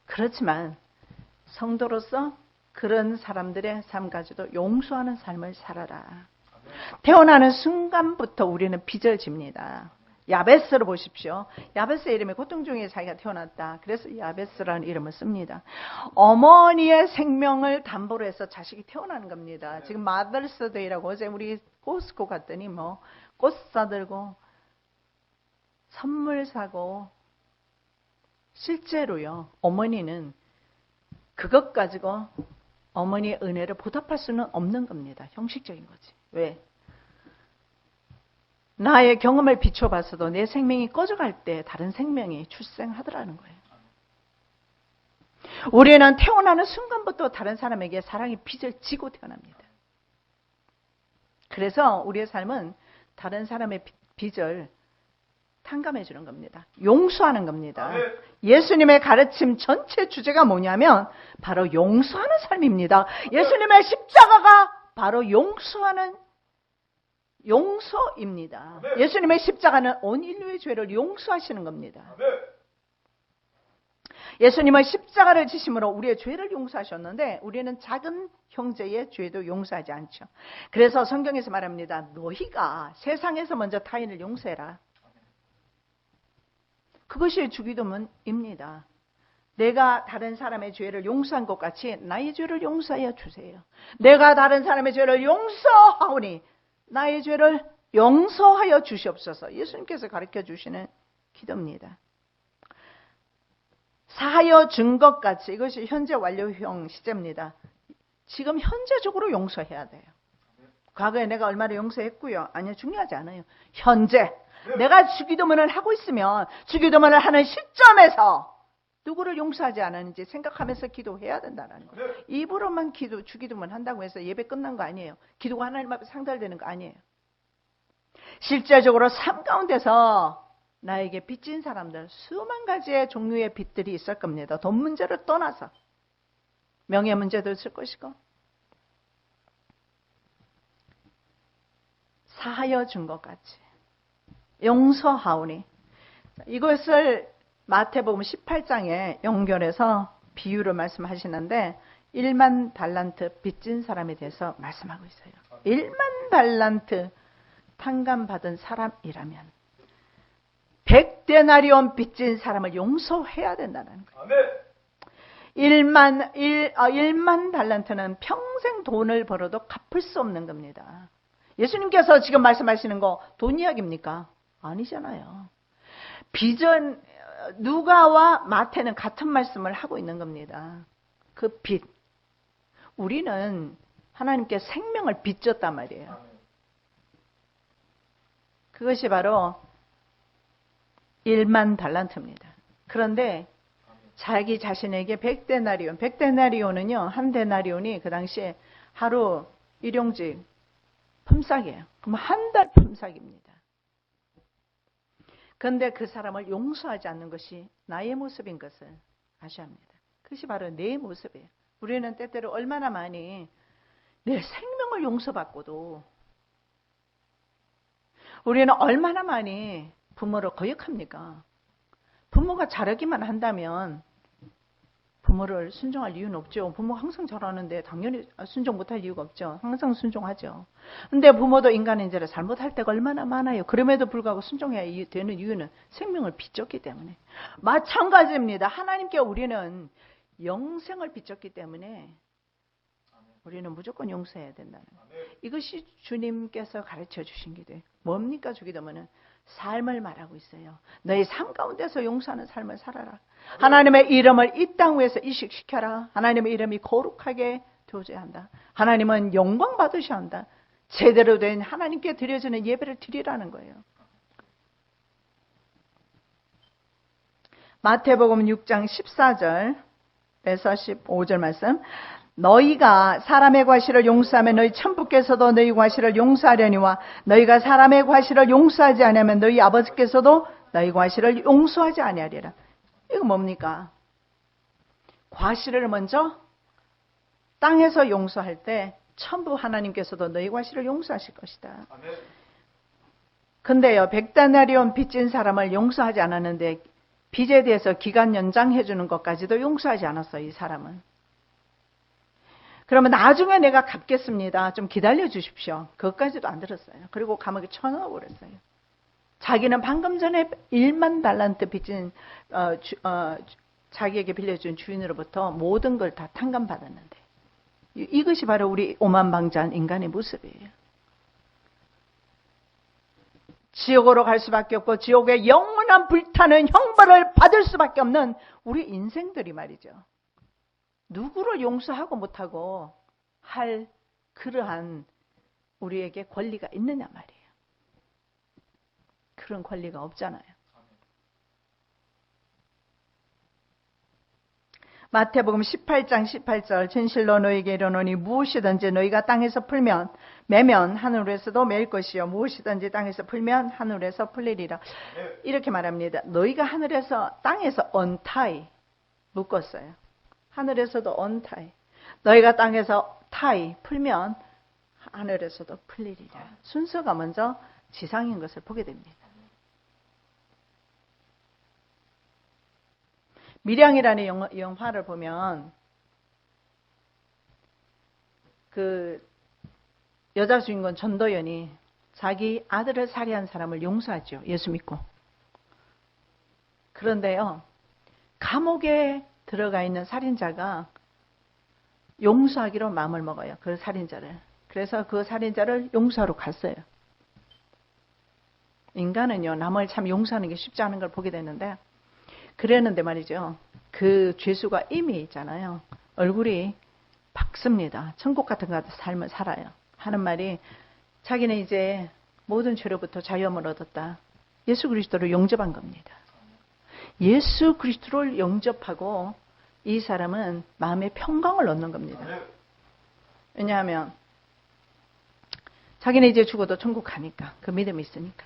그렇지만 성도로서 그런 사람들의 삶 가지고 용서하는 삶을 살아라. 태어나는 순간부터 우리는 빚을 집니다. 야베스를 보십시오. 야베스의 이름이 고통 중에 자기가 태어났다. 그래서 야베스라는 이름을 씁니다. 어머니의 생명을 담보로 해서 자식이 태어나는 겁니다. 지금 마더스데이라고 어제 우리 코스코 갔더니 꽃 사들고 선물 사고 실제로요. 어머니는 그것 가지고 어머니의 은혜를 보답할 수는 없는 겁니다. 형식적인 거지. 왜? 나의 경험을 비춰봐서도 내 생명이 꺼져갈 때 다른 생명이 출생하더라는 거예요. 우리는 태어나는 순간부터 다른 사람에게 사랑의 빚을 지고 태어납니다. 그래서 우리의 삶은 다른 사람의 빚을 탕감해 주는 겁니다. 용서하는 겁니다. 예수님의 가르침 전체 주제가 뭐냐면 바로 용서하는 삶입니다. 예수님의 십자가가 바로 용서입니다. 예수님의 십자가는 온 인류의 죄를 용서하시는 겁니다. 예수님은 십자가를 지심으로 우리의 죄를 용서하셨는데 우리는 작은 형제의 죄도 용서하지 않죠. 그래서 성경에서 말합니다. 너희가 세상에서 먼저 타인을 용서해라. 그것이 주기도문입니다. 내가 다른 사람의 죄를 용서한 것 같이 나의 죄를 용서하여 주세요. 내가 다른 사람의 죄를 용서하오니 나의 죄를 용서하여 주시옵소서. 예수님께서 가르쳐 주시는 기도입니다. 사하여 준 것 같이 이것이 현재 완료형 시제입니다. 지금 현재적으로 용서해야 돼요. 과거에 내가 얼마나 용서했고요. 아니요, 중요하지 않아요. 현재 내가 주기도문을 하고 있으면 주기도문을 하는 시점에서 누구를 용서하지 않았는지 생각하면서 기도해야 된다는 거예요. 입으로만 주기도문 한다고 해서 예배 끝난 거 아니에요. 기도가 하나님 앞에 상달되는 거 아니에요. 실제적으로 삶 가운데서 나에게 빚진 사람들, 수만 가지의 종류의 빚들이 있을 겁니다. 돈 문제를 떠나서 명예 문제도 있을 것이고 사하여 준 것 같이 용서하오니, 이것을 마태복음 18장에 연결해서 비유를 말씀하시는데 1만 달란트 빚진 사람에 대해서 말씀하고 있어요. 1만 달란트 탕감받은 사람이라면 100데나리온 빚진 사람을 용서해야 된다는 거예요. 1만 달란트는 평생 돈을 벌어도 갚을 수 없는 겁니다. 예수님께서 지금 말씀하시는 거 돈 이야기입니까? 아니잖아요. 빚은 누가와 마태는 같은 말씀을 하고 있는 겁니다. 그 빚. 우리는 하나님께 생명을 빚졌단 말이에요. 그것이 바로 1만 달란트입니다. 그런데 자기 자신에게 100데나리온은요, 한 데나리온이 그 당시에 하루 일용직 품삯이에요. 그럼 한 달 품삯입니다. 그런데 그 사람을 용서하지 않는 것이 나의 모습인 것을 아셔야 합니다. 그것이 바로 내 모습이에요. 우리는 때때로 얼마나 많이 내 생명을 용서받고도 우리는 얼마나 많이 부모를 거역합니까? 부모가 잘하기만 한다면 부모를 순종할 이유는 없죠. 부모가 항상 잘하는데 당연히 순종 못할 이유가 없죠. 항상 순종하죠. 근데 부모도 인간인지라 잘못할 때가 얼마나 많아요. 그럼에도 불구하고 순종해야 되는 이유는 생명을 빚졌기 때문에. 마찬가지입니다. 하나님께 우리는 영생을 빚졌기 때문에 우리는 무조건 용서해야 된다는 거예요. 이것이 주님께서 가르쳐 주신 기도예요. 뭡니까? 주기도문은 삶을 말하고 있어요. 너희 삶 가운데서 용서하는 삶을 살아라. 하나님의 이름을 이 땅 위에서 이식시켜라. 하나님의 이름이 거룩하게 되어져야 한다. 하나님은 영광 받으셔야 한다. 제대로 된 하나님께 드려지는 예배를 드리라는 거예요. 마태복음 6장 14절에서 15절 말씀. 너희가 사람의 과실을 용서하면 너희 천부께서도 너희 과실을 용서하려니와 너희가 사람의 과실을 용서하지 않으면 너희 아버지께서도 너희 과실을 용서하지 아니하리라. 이거 뭡니까? 과실을 먼저 땅에서 용서할 때 천부 하나님께서도 너희 과실을 용서하실 것이다. 근데요, 100데나리온 빚진 사람을 용서하지 않았는데 빚에 대해서 기간 연장해 주는 것까지도 용서하지 않았어요. 이 사람은. 그러면 나중에 내가 갚겠습니다. 좀 기다려 주십시오. 그것까지도 안 들었어요. 그리고 감옥에 쳐넣어 버렸어요. 자기는 방금 전에 1만 달란트 빚진 자기에게 빌려준 주인으로부터 모든 걸 다 탕감받았는데, 이것이 바로 우리 오만방자한 인간의 모습이에요. 지옥으로 갈 수밖에 없고 지옥의 영원한 불타는 형벌을 받을 수밖에 없는 우리 인생들이 말이죠. 누구를 용서하고 못하고 할 그러한 우리에게 권리가 있느냐 말이에요. 그런 권리가 없잖아요. 마태복음 18장 18절 진실로 너희에게 이르노니 무엇이든지 너희가 땅에서 매면 하늘에서도 매일 것이요 무엇이든지 땅에서 풀면 하늘에서 풀리리라. 이렇게 말합니다. 너희가 땅에서 untie 묶었어요. 하늘에서도 untie. 너희가 땅에서 tie 풀면 하늘에서도 풀리리라. 순서가 먼저 지상인 것을 보게 됩니다. 밀양이라는 영화를 보면 그 여자 주인공 전도연이 자기 아들을 살해한 사람을 용서하죠. 예수 믿고. 그런데요, 감옥에 들어가 있는 살인자가 용서하기로 마음을 먹어요. 그 살인자를. 그래서 그 살인자를 용서하러 갔어요. 인간은요, 남을 참 용서하는 게 쉽지 않은 걸 보게 되는데, 그랬는데 말이죠. 그 죄수가 이미 있잖아요. 얼굴이 밝습니다. 천국 같은 삶을 살아요. 하는 말이 자기는 이제 모든 죄로부터 자유함을 얻었다. 예수 그리스도를 영접한 겁니다. 예수 그리스도를 영접하고 이 사람은 마음의 평강을 얻는 겁니다. 왜냐하면 자기는 이제 죽어도 천국 가니까, 그 믿음이 있으니까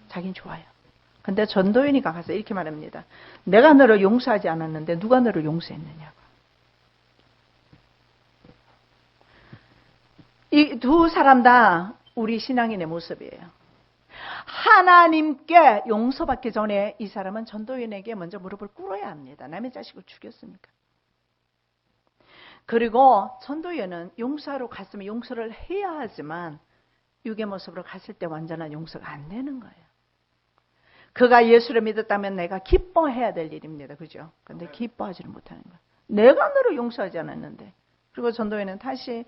자기는 좋아요. 근데 전도연이가 가서 이렇게 말합니다. 내가 너를 용서하지 않았는데 누가 너를 용서했느냐고. 이 두 사람 다 우리 신앙인의 모습이에요. 하나님께 용서받기 전에 이 사람은 전도연에게 먼저 무릎을 꿇어야 합니다. 남의 자식을 죽였으니까. 그리고 전도연은 용서하러 갔으면 용서를 해야 하지만 육의 모습으로 갔을 때 완전한 용서가 안 되는 거예요. 그가 예수를 믿었다면 내가 기뻐해야 될 일입니다. 그죠? 근데 기뻐하지를 못하는 거예요. 내가 너를 용서하지 않았는데. 그리고 전도연은 다시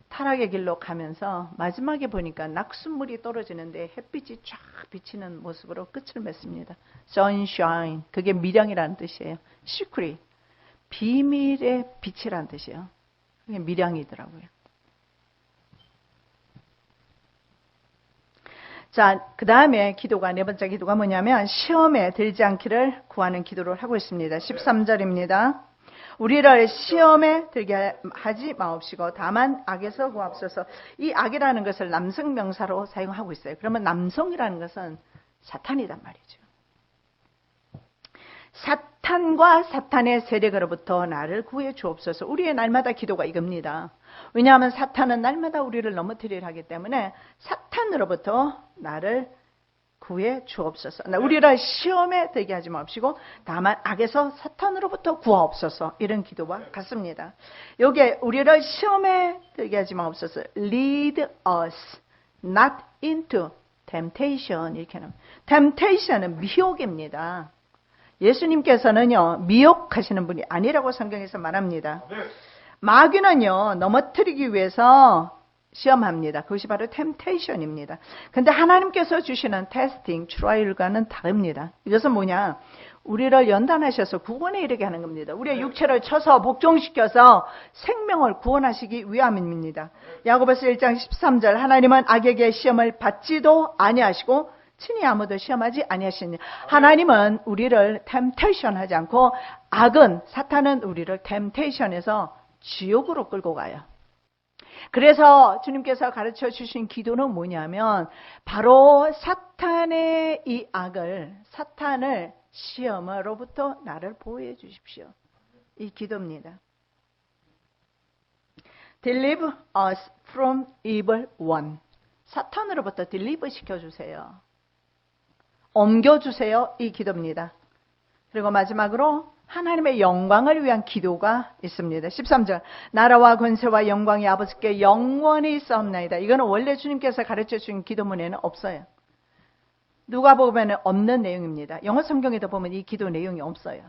타락의 길로 가면서 마지막에 보니까 낙숫물이 떨어지는데 햇빛이 쫙 비치는 모습으로 끝을 맺습니다. Sunshine. 그게 미량이라는 뜻이에요. Secret. 비밀의 빛이라는 뜻이에요. 그게 미량이더라고요. 자, 그 다음에 기도가, 네 번째 기도가 뭐냐면 시험에 들지 않기를 구하는 기도를 하고 있습니다. 13절입니다. 우리를 시험에 들게 하지 마옵시고 다만 악에서 구하옵소서. 이 악이라는 것을 남성 명사로 사용하고 있어요. 그러면 남성이라는 것은 사탄이란 말이죠. 사탄과 사탄의 세력으로부터 나를 구해 주옵소서. 우리의 날마다 기도가 이겁니다. 왜냐하면 사탄은 날마다 우리를 넘어뜨리려 하기 때문에 사탄으로부터 나를 구해 주옵소서. 우리를 시험에 들게 하지 마옵시고 다만 악에서 사탄으로부터 구하옵소서. 이런 기도와 같습니다. 여기에 우리를 시험에 들게 하지 마옵소서. Lead us not into temptation. 이렇게 합니다. Temptation은 미혹입니다. 예수님께서는요, 미혹하시는 분이 아니라고 성경에서 말합니다. 마귀는요, 넘어뜨리기 위해서 시험합니다. 그것이 바로 템테이션입니다. 근데 하나님께서 주시는 테스팅, 트라이얼과는 다릅니다. 이것은 뭐냐? 우리를 연단하셔서 구원에 이르게 하는 겁니다. 우리의 육체를 쳐서 복종시켜서 생명을 구원하시기 위함입니다. 야고보서 1장 13절 하나님은 악에게 시험을 받지도 아니하시고 친히 아무도 시험하지 아니하시니 하나님은 우리를 템테이션 하지 않고 악은 사탄은 우리를 템테이션에서 지옥으로 끌고 가요. 그래서 주님께서 가르쳐 주신 기도는 뭐냐면 바로 사탄의 이 악을 사탄을 시험으로부터 나를 보호해 주십시오. 이 기도입니다. Deliver us from evil one. 사탄으로부터 딜리버 시켜주세요. 옮겨주세요. 이 기도입니다. 그리고 마지막으로 하나님의 영광을 위한 기도가 있습니다. 13절 나라와 권세와 영광이 아버지께 영원히 있사옵나이다. 이거는 원래 주님께서 가르쳐 주신 기도문에는 없어요. 누가복음에는 없는 내용입니다. 영어 성경에도 보면 이 기도 내용이 없어요.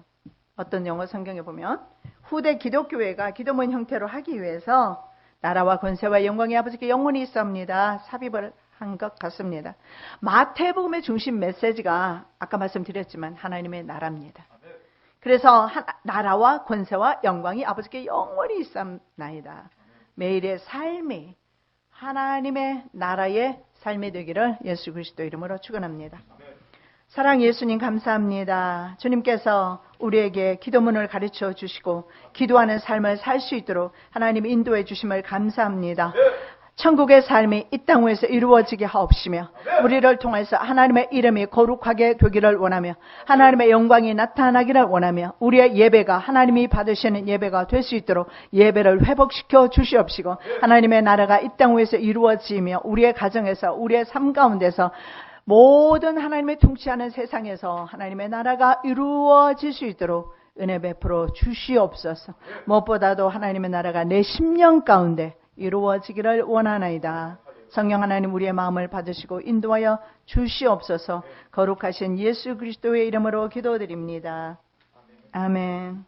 어떤 영어 성경에 보면 후대 기독교회가 기도문 형태로 하기 위해서 나라와 권세와 영광이 아버지께 영원히 있사옵니다. 삽입을 한 것 같습니다. 마태복음의 중심 메시지가 아까 말씀드렸지만 하나님의 나라입니다. 그래서 나라와 권세와 영광이 아버지께 영원히 있사옵나이다. 매일의 삶이 하나님의 나라의 삶이 되기를 예수 그리스도 이름으로 축원합니다. 사랑 예수님 감사합니다. 주님께서 우리에게 기도문을 가르쳐 주시고 기도하는 삶을 살 수 있도록 하나님 인도해 주심을 감사합니다. 천국의 삶이 이 땅 위에서 이루어지게 하옵시며 우리를 통해서 하나님의 이름이 거룩하게 되기를 원하며 하나님의 영광이 나타나기를 원하며 우리의 예배가 하나님이 받으시는 예배가 될 수 있도록 예배를 회복시켜 주시옵시고 하나님의 나라가 이 땅 위에서 이루어지며 우리의 가정에서 우리의 삶 가운데서 모든 하나님의 통치하는 세상에서 하나님의 나라가 이루어질 수 있도록 은혜 베풀어 주시옵소서. 무엇보다도 하나님의 나라가 내 심령 가운데 이루어지기를 원하나이다. 성령 하나님 우리의 마음을 받으시고 인도하여 주시옵소서. 거룩하신 예수 그리스도의 이름으로 기도드립니다. 아멘.